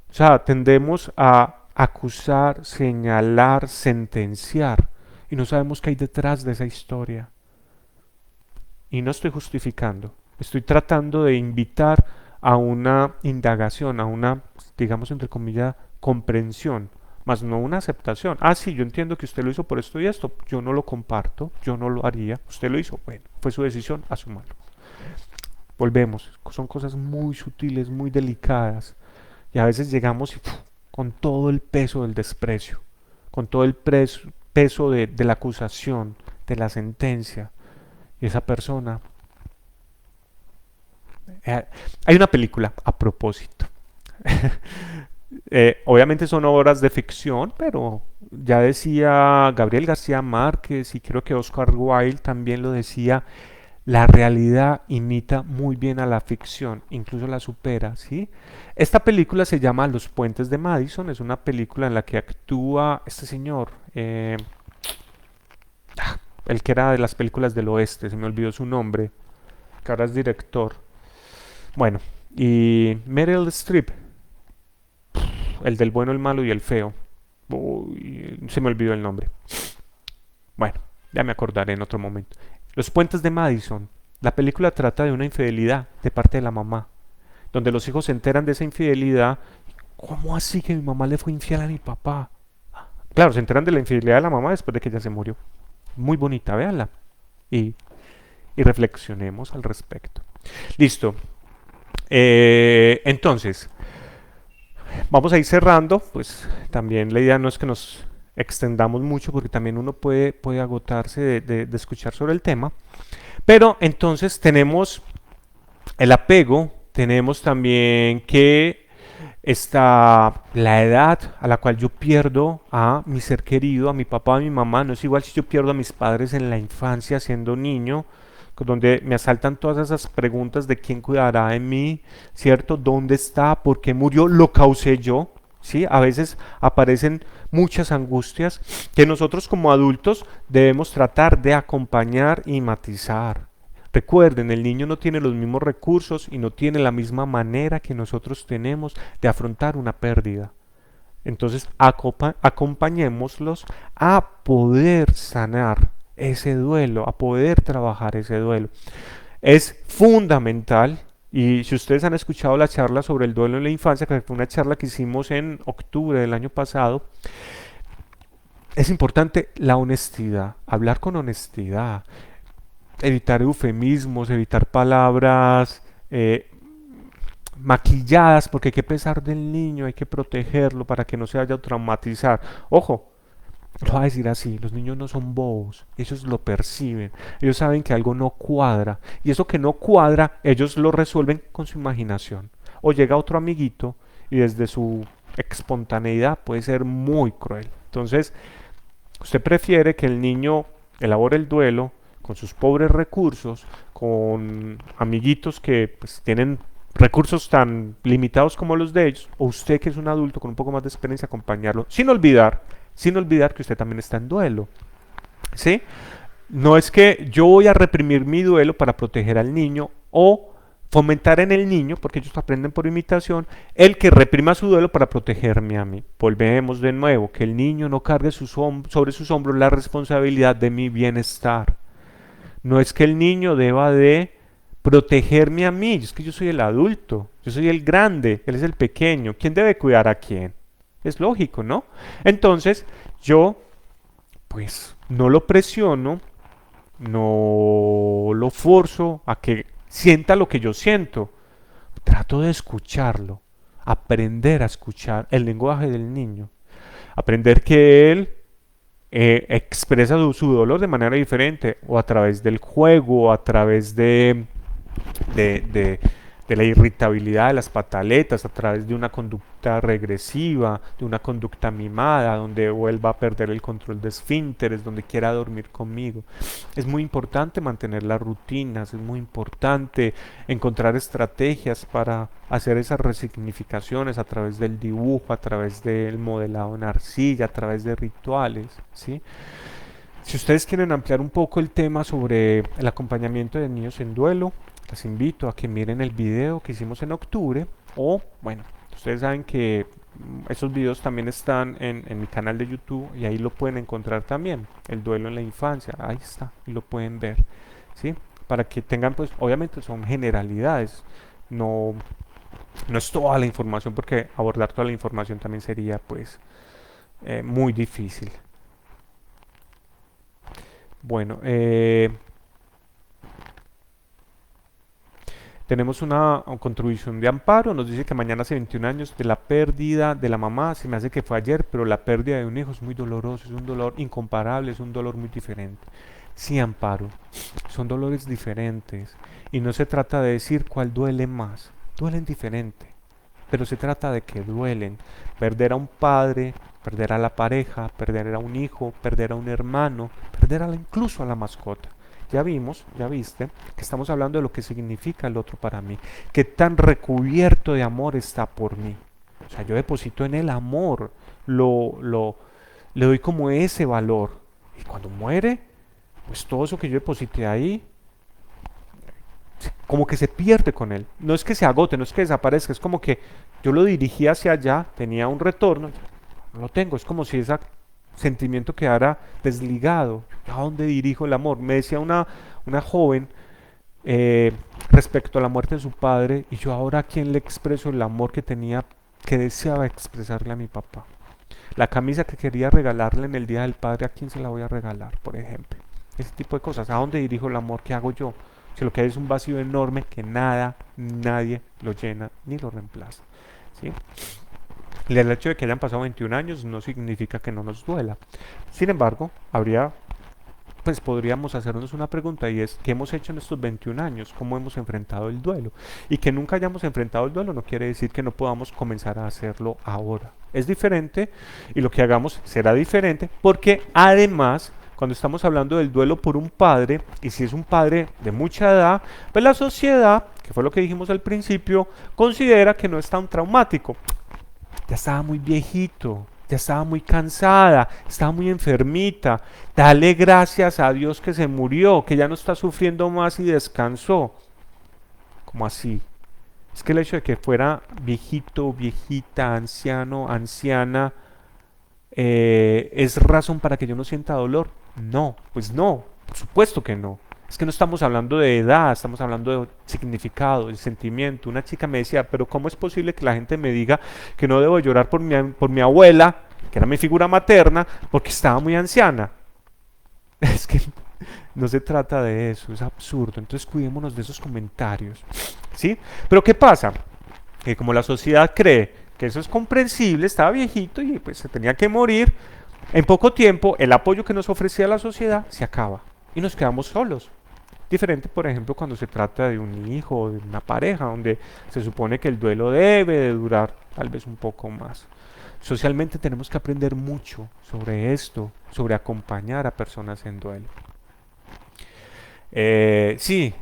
O sea, tendemos a acusar, señalar, sentenciar, y no sabemos qué hay detrás de esa historia. Y no estoy justificando, estoy tratando de invitar a una indagación, a una, digamos, entre comillas, comprensión, más no una aceptación. Ah, sí, yo entiendo que usted lo hizo por esto y esto, yo no lo comparto, yo no lo haría, usted lo hizo, bueno, fue su decisión, asúmalo. Volvemos, son cosas muy sutiles, muy delicadas, y a veces llegamos y, con todo el peso del desprecio, con todo el peso de la acusación, de la sentencia, y esa persona. Hay una película a propósito. Obviamente son obras de ficción, pero ya decía Gabriel García Márquez y creo que Oscar Wilde también lo decía, la realidad imita muy bien a la ficción, incluso la supera, ¿sí? Esta película se llama Los Puentes de Madison, es una película en la que actúa este señor, el que era de las películas del oeste, se me olvidó su nombre, que ahora es director. Bueno, y Meryl Streep, el del bueno, el malo y el feo. Uy, se me olvidó el nombre. Bueno, ya me acordaré en otro momento. Los Puentes de Madison. La película trata de una infidelidad de parte de la mamá. donde los hijos se enteran de esa infidelidad. ¿Cómo así que mi mamá le fue infiel a mi papá? Claro, se enteran de la infidelidad de la mamá después de que ella se murió. Muy bonita, véanla. Y, y reflexionemos al respecto. Listo. Entonces, vamos a ir cerrando. Pues también la idea no es que nos extendamos mucho porque también uno puede agotarse de escuchar sobre el tema. Pero entonces tenemos el apego, tenemos también que está la edad a la cual yo pierdo a mi ser querido, a mi papá, a mi mamá. No es igual si yo pierdo a mis padres en la infancia siendo niño, donde me asaltan todas esas preguntas de quién cuidará de mí, ¿cierto? ¿Dónde está? ¿Por qué murió? ¿Lo causé yo? ¿Sí? A veces aparecen muchas angustias que nosotros como adultos debemos tratar de acompañar y matizar. Recuerden, el niño no tiene los mismos recursos y no tiene la misma manera que nosotros tenemos de afrontar una pérdida. Entonces, acompañémoslos a poder sanar ese duelo, a poder trabajar ese duelo. Es fundamental, y si ustedes han escuchado la charla sobre el duelo en la infancia, que fue una charla que hicimos en octubre del año pasado, es importante la honestidad, hablar con honestidad, evitar eufemismos, evitar palabras maquilladas, porque hay que pesar del niño, hay que protegerlo para que no se vaya a traumatizar. Ojo, lo voy a decir así, los niños no son bobos, ellos lo perciben, ellos saben que algo no cuadra, y eso que no cuadra, ellos lo resuelven con su imaginación. O llega otro amiguito y desde su espontaneidad puede ser muy cruel. Entonces, usted prefiere que el niño elabore el duelo con sus pobres recursos, con amiguitos que pues, tienen recursos tan limitados como los de ellos, o usted que es un adulto con un poco más de experiencia, acompañarlo, sin olvidar que usted también está en duelo. ¿Sí? No es que yo voy a reprimir mi duelo para proteger al niño o fomentar en el niño, porque ellos aprenden por imitación, el que reprima su duelo para protegerme a mí. Volvemos de nuevo, que el niño no cargue sobre sus hombros la responsabilidad de mi bienestar. No es que el niño deba de protegerme a mí, es que yo soy el adulto, yo soy el grande, él es el pequeño. ¿Quién debe cuidar a quién? Es lógico, ¿no? Entonces, yo, pues, no lo presiono, no lo forzo a que sienta lo que yo siento. Trato de escucharlo, aprender a escuchar el lenguaje del niño, aprender que él expresa su dolor de manera diferente, o a través del juego, o a través de, de- de la irritabilidad de las pataletas, a través de una conducta regresiva, de una conducta mimada, donde vuelva a perder el control de esfínteres, donde quiera dormir conmigo. Es muy importante mantener las rutinas, es muy importante encontrar estrategias para hacer esas resignificaciones a través del dibujo, a través del modelado en arcilla, a través de rituales, ¿sí? Si ustedes quieren ampliar un poco el tema sobre el acompañamiento de niños en duelo, les invito a que miren el video que hicimos en octubre, o bueno, ustedes saben que esos videos también están en mi canal de YouTube y ahí lo pueden encontrar también, el duelo en la infancia, ahí está, y lo pueden ver, ¿sí? Para que tengan, pues obviamente son generalidades, no, no es toda la información, porque abordar toda la información también sería pues muy difícil. Bueno, tenemos una contribución de Amparo, nos dice que mañana hace 21 años de la pérdida de la mamá, se me hace que fue ayer, pero la pérdida de un hijo es muy doloroso, es un dolor incomparable, es un dolor muy diferente. Sí, Amparo, son dolores diferentes y no se trata de decir cuál duele más, duelen diferente, pero se trata de que duelen. Perder a un padre, perder a la pareja, perder a un hijo, perder a un hermano, perder incluso a la mascota. Ya vimos, ya viste, que estamos hablando de lo que significa el otro para mí, que tan recubierto de amor está por mí. O sea, yo deposito en el amor, le doy como ese valor. Y cuando muere, pues todo eso que yo deposité ahí, como que se pierde con él. No es que se agote, no es que desaparezca, es como que yo lo dirigí hacia allá, tenía un retorno, no lo tengo, es como si ese sentimiento quedara desligado. ¿A dónde dirijo el amor? Me decía una joven, eh, respecto a la muerte de su padre, y yo ahora a quién le expreso el amor que tenía, que deseaba expresarle a mi papá. La camisa que quería regalarle en el Día del Padre, ¿a quién se la voy a regalar, por ejemplo? Ese tipo de cosas. ¿A dónde dirijo el amor? ¿Qué hago yo? Si lo que hay es un vacío enorme que nada, nadie lo llena ni lo reemplaza. ¿Sí? Y el hecho de que hayan pasado 21 años no significa que no nos duela. Sin embargo, pues podríamos hacernos una pregunta y es, ¿qué hemos hecho en estos 21 años? ¿Cómo hemos enfrentado el duelo? Y que nunca hayamos enfrentado el duelo no quiere decir que no podamos comenzar a hacerlo ahora. Es diferente y lo que hagamos será diferente porque además, cuando estamos hablando del duelo por un padre, y si es un padre de mucha edad, pues la sociedad, que fue lo que dijimos al principio, considera que no es tan traumático. Ya estaba muy viejito, ya estaba muy cansada, estaba muy enfermita. Dale gracias a Dios que se murió, que ya no está sufriendo más y descansó. ¿Cómo así? Es que el hecho de que fuera viejito, viejita, anciano, anciana, ¿es razón para que yo no sienta dolor? No, pues no, por supuesto que no. Es que no estamos hablando de edad, estamos hablando de significado, de sentimiento. Una chica me decía, pero ¿cómo es posible que la gente me diga que no debo llorar por mi abuela, que era mi figura materna, porque estaba muy anciana? Es que no se trata de eso, es absurdo. Entonces cuidémonos de esos comentarios. ¿Sí? Pero ¿qué pasa? Que como la sociedad cree que eso es comprensible, estaba viejito y pues se tenía que morir, en poco tiempo el apoyo que nos ofrecía la sociedad se acaba y nos quedamos solos. Diferente, por ejemplo, cuando se trata de un hijo o de una pareja, donde se supone que el duelo debe de durar tal vez un poco más. Socialmente tenemos que aprender mucho sobre esto, sobre acompañar a personas en duelo. Sí,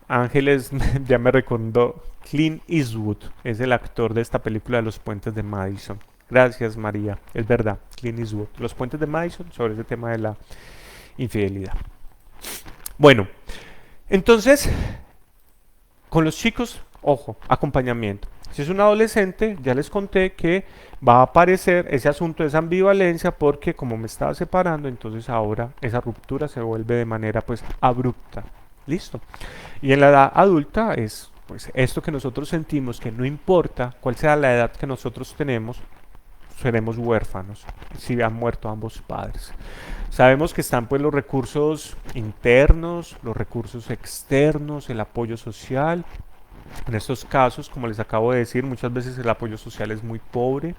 Ángeles ya me recordó, Clint Eastwood es el actor de esta película de Los Puentes de Madison. Gracias, María. Es verdad, Clint Eastwood. Los Puentes de Madison sobre ese tema de la infidelidad. Bueno, entonces, con los chicos, ojo, acompañamiento. Si es un adolescente, ya les conté que va a aparecer ese asunto de esa ambivalencia porque como me estaba separando, entonces ahora esa ruptura se vuelve de manera pues abrupta. Listo. Y en la edad adulta es pues esto que nosotros sentimos que no importa cuál sea la edad que nosotros tenemos, seremos huérfanos si han muerto ambos padres. Sabemos que están pues los recursos internos, los recursos externos, el apoyo social. En estos casos, como les acabo de decir, muchas veces el apoyo social es muy pobre.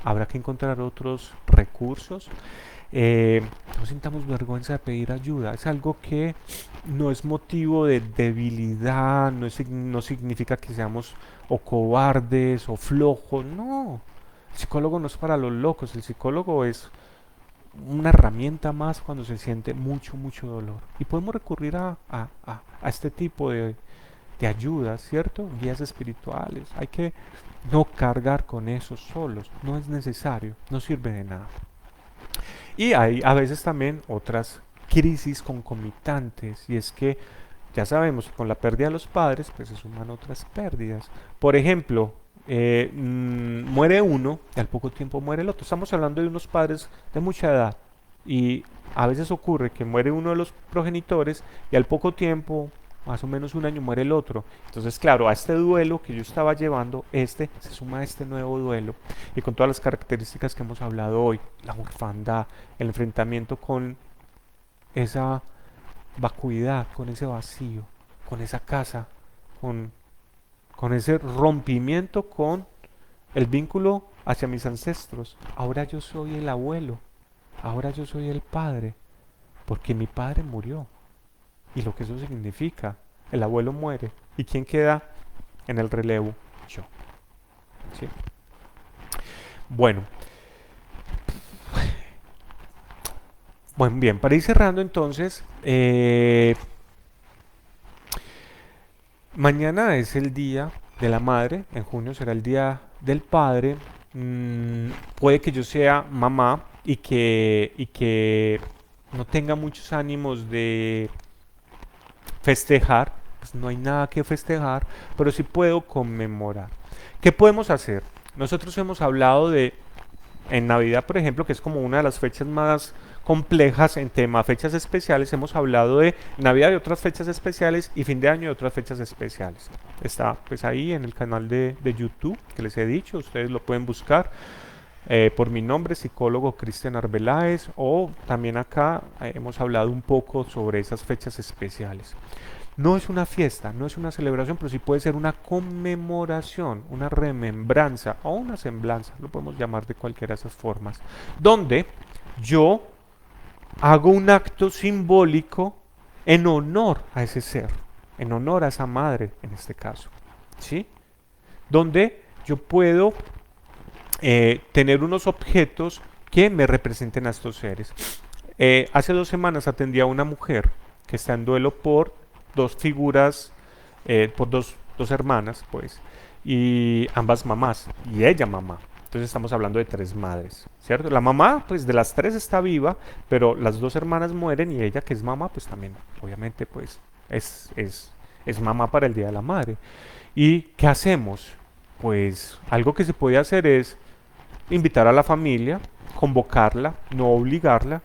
Habrá que encontrar otros recursos. No sintamos vergüenza de pedir ayuda. Es algo que no es motivo de debilidad, no significa que seamos o cobardes o flojos. No, el psicólogo no es para los locos. El psicólogo es una herramienta más cuando se siente mucho, mucho dolor. Y podemos recurrir a este tipo de ayuda, ¿cierto? Guías espirituales. Hay que no cargar con eso solos. No es necesario, no sirve de nada. Y hay a veces también otras crisis concomitantes. Y es que ya sabemos que con la pérdida de los padres, pues se suman otras pérdidas. Por ejemplo, muere uno y al poco tiempo muere el otro. Estamos hablando de unos padres de mucha edad. Y a veces ocurre que muere uno de los progenitores y al poco tiempo, más o menos un año, muere el otro. Entonces, claro, a este duelo que yo estaba llevando, se suma a este nuevo duelo. Y con todas las características que hemos hablado hoy, la orfandad, el enfrentamiento con esa vacuidad, con ese vacío, con esa casa, con ese rompimiento con el vínculo hacia mis ancestros. Ahora yo soy el abuelo, ahora yo soy el padre, porque mi padre murió. Y lo que eso significa, el abuelo muere. ¿Y quién queda en el relevo? Yo. ¿Sí? Bueno. Bueno, bien, para ir cerrando entonces, mañana es el día de la madre, en junio será el día del padre. Puede que yo sea mamá y que no tenga muchos ánimos de festejar, pues no hay nada que festejar, pero sí puedo conmemorar. ¿Qué podemos hacer? Nosotros hemos hablado de En Navidad, por ejemplo, que es como una de las fechas más complejas en tema fechas especiales, hemos hablado de Navidad y otras fechas especiales y fin de año y otras fechas especiales. Está pues ahí en el canal de YouTube que les he dicho, ustedes lo pueden buscar por mi nombre, psicólogo Cristian Arbeláez, o también acá hemos hablado un poco sobre esas fechas especiales. No es una fiesta, no es una celebración, pero sí puede ser una conmemoración, una remembranza o una semblanza, lo podemos llamar de cualquiera de esas formas, donde yo hago un acto simbólico en honor a ese ser, en honor a esa madre en este caso, ¿sí? Donde yo puedo tener unos objetos que me representen a estos seres. Hace 2 semanas atendí a una mujer que está en duelo por dos figuras, por dos hermanas, pues, y ambas mamás, y ella mamá. Entonces estamos hablando de 3 madres, ¿cierto? La mamá, pues de las 3 está viva, pero las 2 hermanas mueren y ella, que es mamá, pues también, obviamente, pues es mamá para el Día de la Madre. ¿Y qué hacemos? Pues algo que se puede hacer es invitar a la familia, convocarla, no obligarla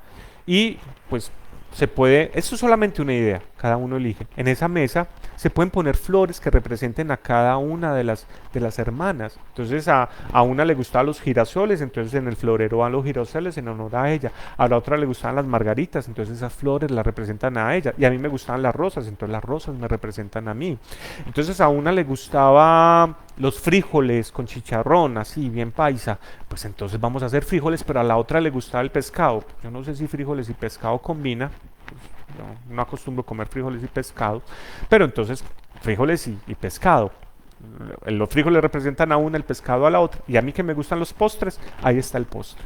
y pues se puede, esto es solamente una idea, cada uno elige. En esa mesa se pueden poner flores que representen a cada una de las hermanas. Entonces a una le gustaban los girasoles, entonces en el florero van los girasoles en honor a ella. A la otra le gustaban las margaritas, entonces esas flores la representan a ella. Y a mí me gustaban las rosas, entonces las rosas me representan a mí. Entonces a una le gustaba los frijoles con chicharrón, así bien paisa, pues entonces vamos a hacer frijoles, pero a la otra le gustaba el pescado. Yo no sé si frijoles y pescado combina, yo no acostumbro comer frijoles y pescado, pero entonces frijoles y pescado. Los frijoles representan a una, el pescado a la otra, y a mí que me gustan los postres, ahí está el postre.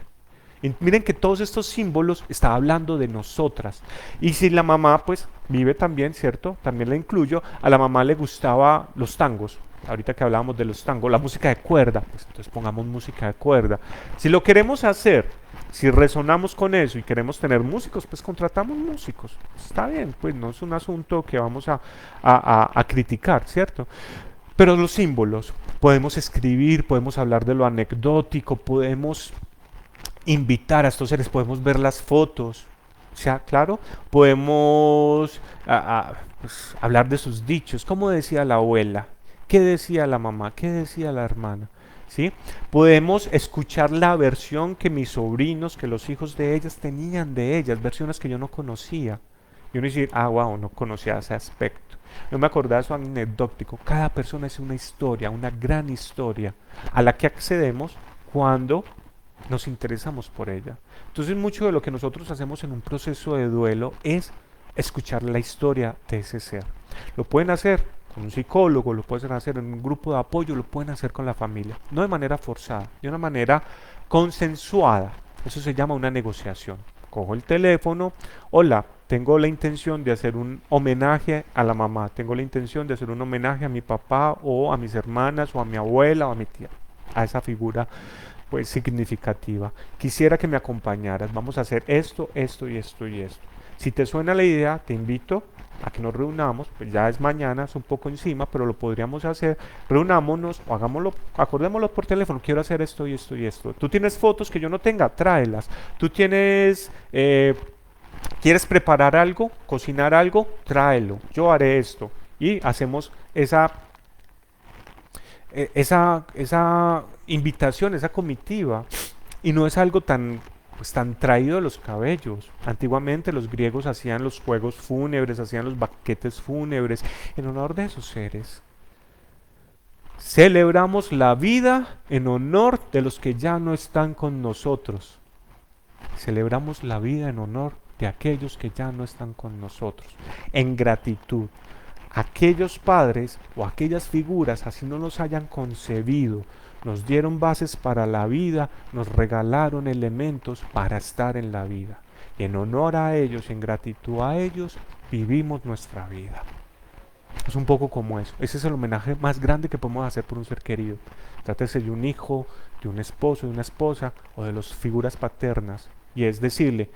Y miren que todos estos símbolos está hablando de nosotras. Y si la mamá pues vive también, ¿cierto? También la incluyo. A la mamá le gustaba los tangos. Ahorita que hablábamos de los tangos, la música de cuerda, pues entonces pongamos música de cuerda. Si lo queremos hacer, si resonamos con eso y queremos tener músicos, pues contratamos músicos. Está bien, pues no es un asunto que vamos a criticar, ¿cierto? Pero los símbolos, podemos escribir, podemos hablar de lo anecdótico, podemos invitar a estos seres, podemos ver las fotos, o sea, claro, podemos pues, hablar de sus dichos, como decía la abuela, qué decía la mamá, qué decía la hermana, ¿sí? Podemos escuchar la versión que mis sobrinos, que los hijos de ellas tenían de ellas, versiones que yo no conocía. Y uno dice, wow, no conocía ese aspecto. Yo me acordaba de eso anecdótico. Cada persona es una historia, una gran historia, a la que accedemos cuando nos interesamos por ella. Entonces mucho de lo que nosotros hacemos en un proceso de duelo es escuchar la historia de ese ser. Lo pueden hacer con un psicólogo, lo pueden hacer en un grupo de apoyo, lo pueden hacer con la familia, no de manera forzada, de una manera consensuada. Eso se llama una negociación. Cojo el teléfono, hola, tengo la intención de hacer un homenaje a la mamá, tengo la intención de hacer un homenaje a mi papá o a mis hermanas o a mi abuela o a mi tía, a esa figura pues significativa. Quisiera que me acompañaras, vamos a hacer esto, esto y esto y esto. Si te suena la idea, te invito a que nos reunamos, pues ya es mañana, es un poco encima, pero lo podríamos hacer, reunámonos o hagámoslo, acordémoslo por teléfono, quiero hacer esto y esto y esto. Tú tienes fotos que yo no tenga, tráelas. Tú tienes, quieres preparar algo, cocinar algo, tráelo. Yo haré esto. Y hacemos esa invitación, esa comitiva. Y no es algo tan, pues, tan traído de los cabellos. Antiguamente los griegos hacían los juegos fúnebres, hacían los banquetes fúnebres en honor de esos seres. Celebramos la vida en honor de los que ya no están con nosotros. Celebramos la vida en honor de aquellos que ya no están con nosotros. En gratitud. Aquellos padres o aquellas figuras, así no nos hayan concebido, nos dieron bases para la vida, nos regalaron elementos para estar en la vida. Y en honor a ellos, en gratitud a ellos, vivimos nuestra vida. Es un poco como eso. Ese es el homenaje más grande que podemos hacer por un ser querido. Trátese de un hijo, de un esposo, de una esposa o de las figuras paternas. Y es decirle,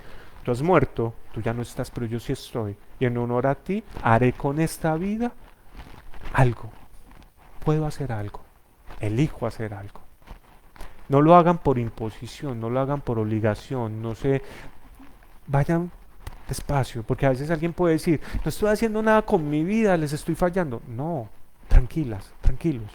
tú has muerto, tú ya no estás, pero yo sí estoy. Y en honor a ti, haré con esta vida algo. Puedo hacer algo. Elijo hacer algo. No lo hagan por imposición, no lo hagan por obligación, no se vayan despacio, porque a veces alguien puede decir, no estoy haciendo nada con mi vida, les estoy fallando. No, tranquilas, tranquilos.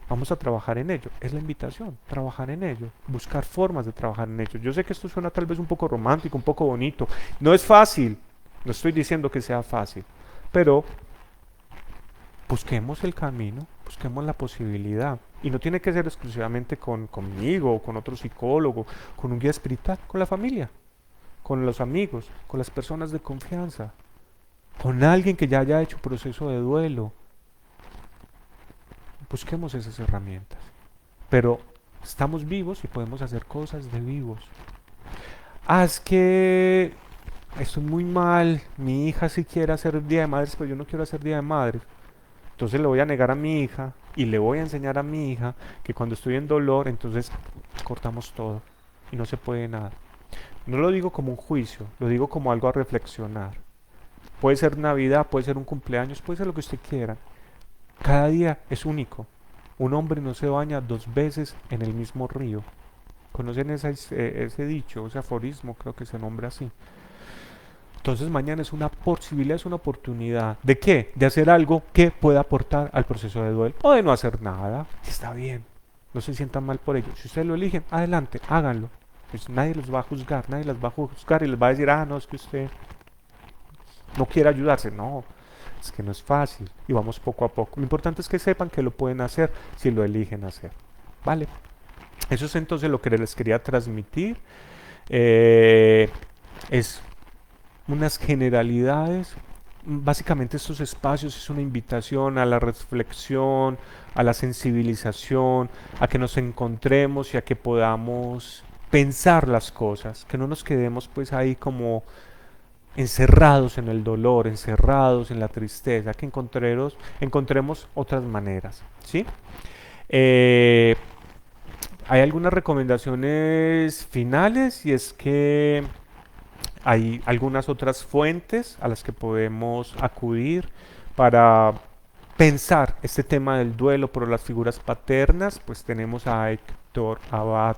Vamos a trabajar en ello. Es la invitación, trabajar en ello, buscar formas de trabajar en ello. Yo sé que esto suena tal vez un poco romántico, un poco bonito. No es fácil, no estoy diciendo que sea fácil, pero busquemos el camino, busquemos la posibilidad. Y no tiene que ser exclusivamente conmigo, o con otro psicólogo, con un guía espiritual, con la familia, con los amigos, con las personas de confianza, con alguien que ya haya hecho proceso de duelo. Busquemos esas herramientas. Pero estamos vivos y podemos hacer cosas de vivos. Ah, es que estoy muy mal, mi hija sí quiere hacer Día de Madres, pero yo no quiero hacer Día de Madres. Entonces le voy a negar a mi hija y le voy a enseñar a mi hija que cuando estoy en dolor, entonces cortamos todo y no se puede nada. No lo digo como un juicio, lo digo como algo a reflexionar. Puede ser Navidad, puede ser un cumpleaños, puede ser lo que usted quiera. Cada día es único. Un hombre no se baña 2 veces en el mismo río. ¿Conocen ese dicho, ese aforismo? Creo que se nombra así. Entonces mañana es una posibilidad, es una oportunidad. ¿De qué? De hacer algo que pueda aportar al proceso de duelo. O de no hacer nada. Está bien. No se sientan mal por ello. Si ustedes lo eligen, adelante, háganlo. Pues nadie los va a juzgar, nadie las va a juzgar y les va a decir, ah, no, es que usted no quiere ayudarse. No, es que no es fácil. Y vamos poco a poco. Lo importante es que sepan que lo pueden hacer si lo eligen hacer. Vale. Eso es entonces lo que les quería transmitir. Eh, es unas generalidades. Básicamente estos espacios es una invitación a la reflexión, a la sensibilización, a que nos encontremos y a que podamos pensar las cosas, que no nos quedemos pues ahí como encerrados en el dolor, encerrados en la tristeza, que encontremos otras maneras, ¿sí? Eh, Hay algunas recomendaciones finales y es que hay algunas otras fuentes a las que podemos acudir para pensar este tema del duelo por las figuras paternas. Pues tenemos a Héctor Abad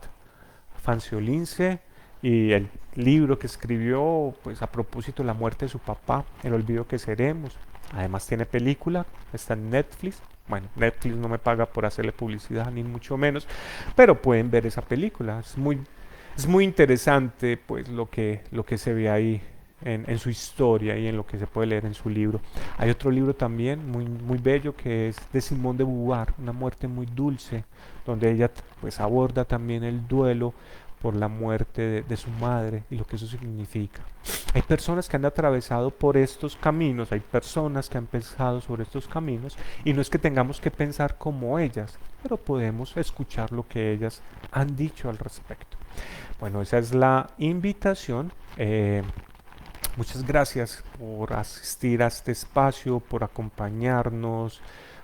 Fanciolince y el libro que escribió pues a propósito de la muerte de su papá, El olvido que seremos. Además tiene película, está en Netflix. Bueno, Netflix no me paga por hacerle publicidad, ni mucho menos, pero pueden ver esa película. Es muy interesante pues lo que se ve ahí en su historia y en lo que se puede leer en su libro. Hay otro libro también muy bello que es de Simone de Beauvoir, Una muerte muy dulce, donde ella pues aborda también el duelo por la muerte de su madre y lo que eso significa. Hay personas que han atravesado por estos caminos, hay personas que han pensado sobre estos caminos y no es que tengamos que pensar como ellas, pero podemos escuchar lo que ellas han dicho al respecto. Bueno, esa es la invitación. Muchas gracias por asistir a este espacio, por acompañarnos,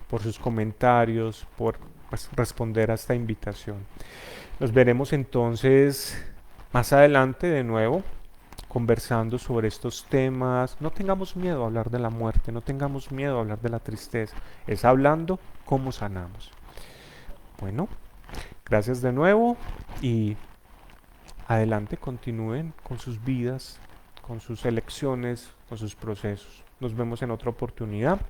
por sus comentarios, por pues, responder a esta invitación. Nos veremos entonces más adelante de nuevo conversando sobre estos temas. No tengamos miedo a hablar de la muerte, no tengamos miedo a hablar de la tristeza. Es hablando cómo sanamos. Bueno, gracias de nuevo y adelante, continúen con sus vidas, con sus elecciones, con sus procesos. Nos vemos en otra oportunidad.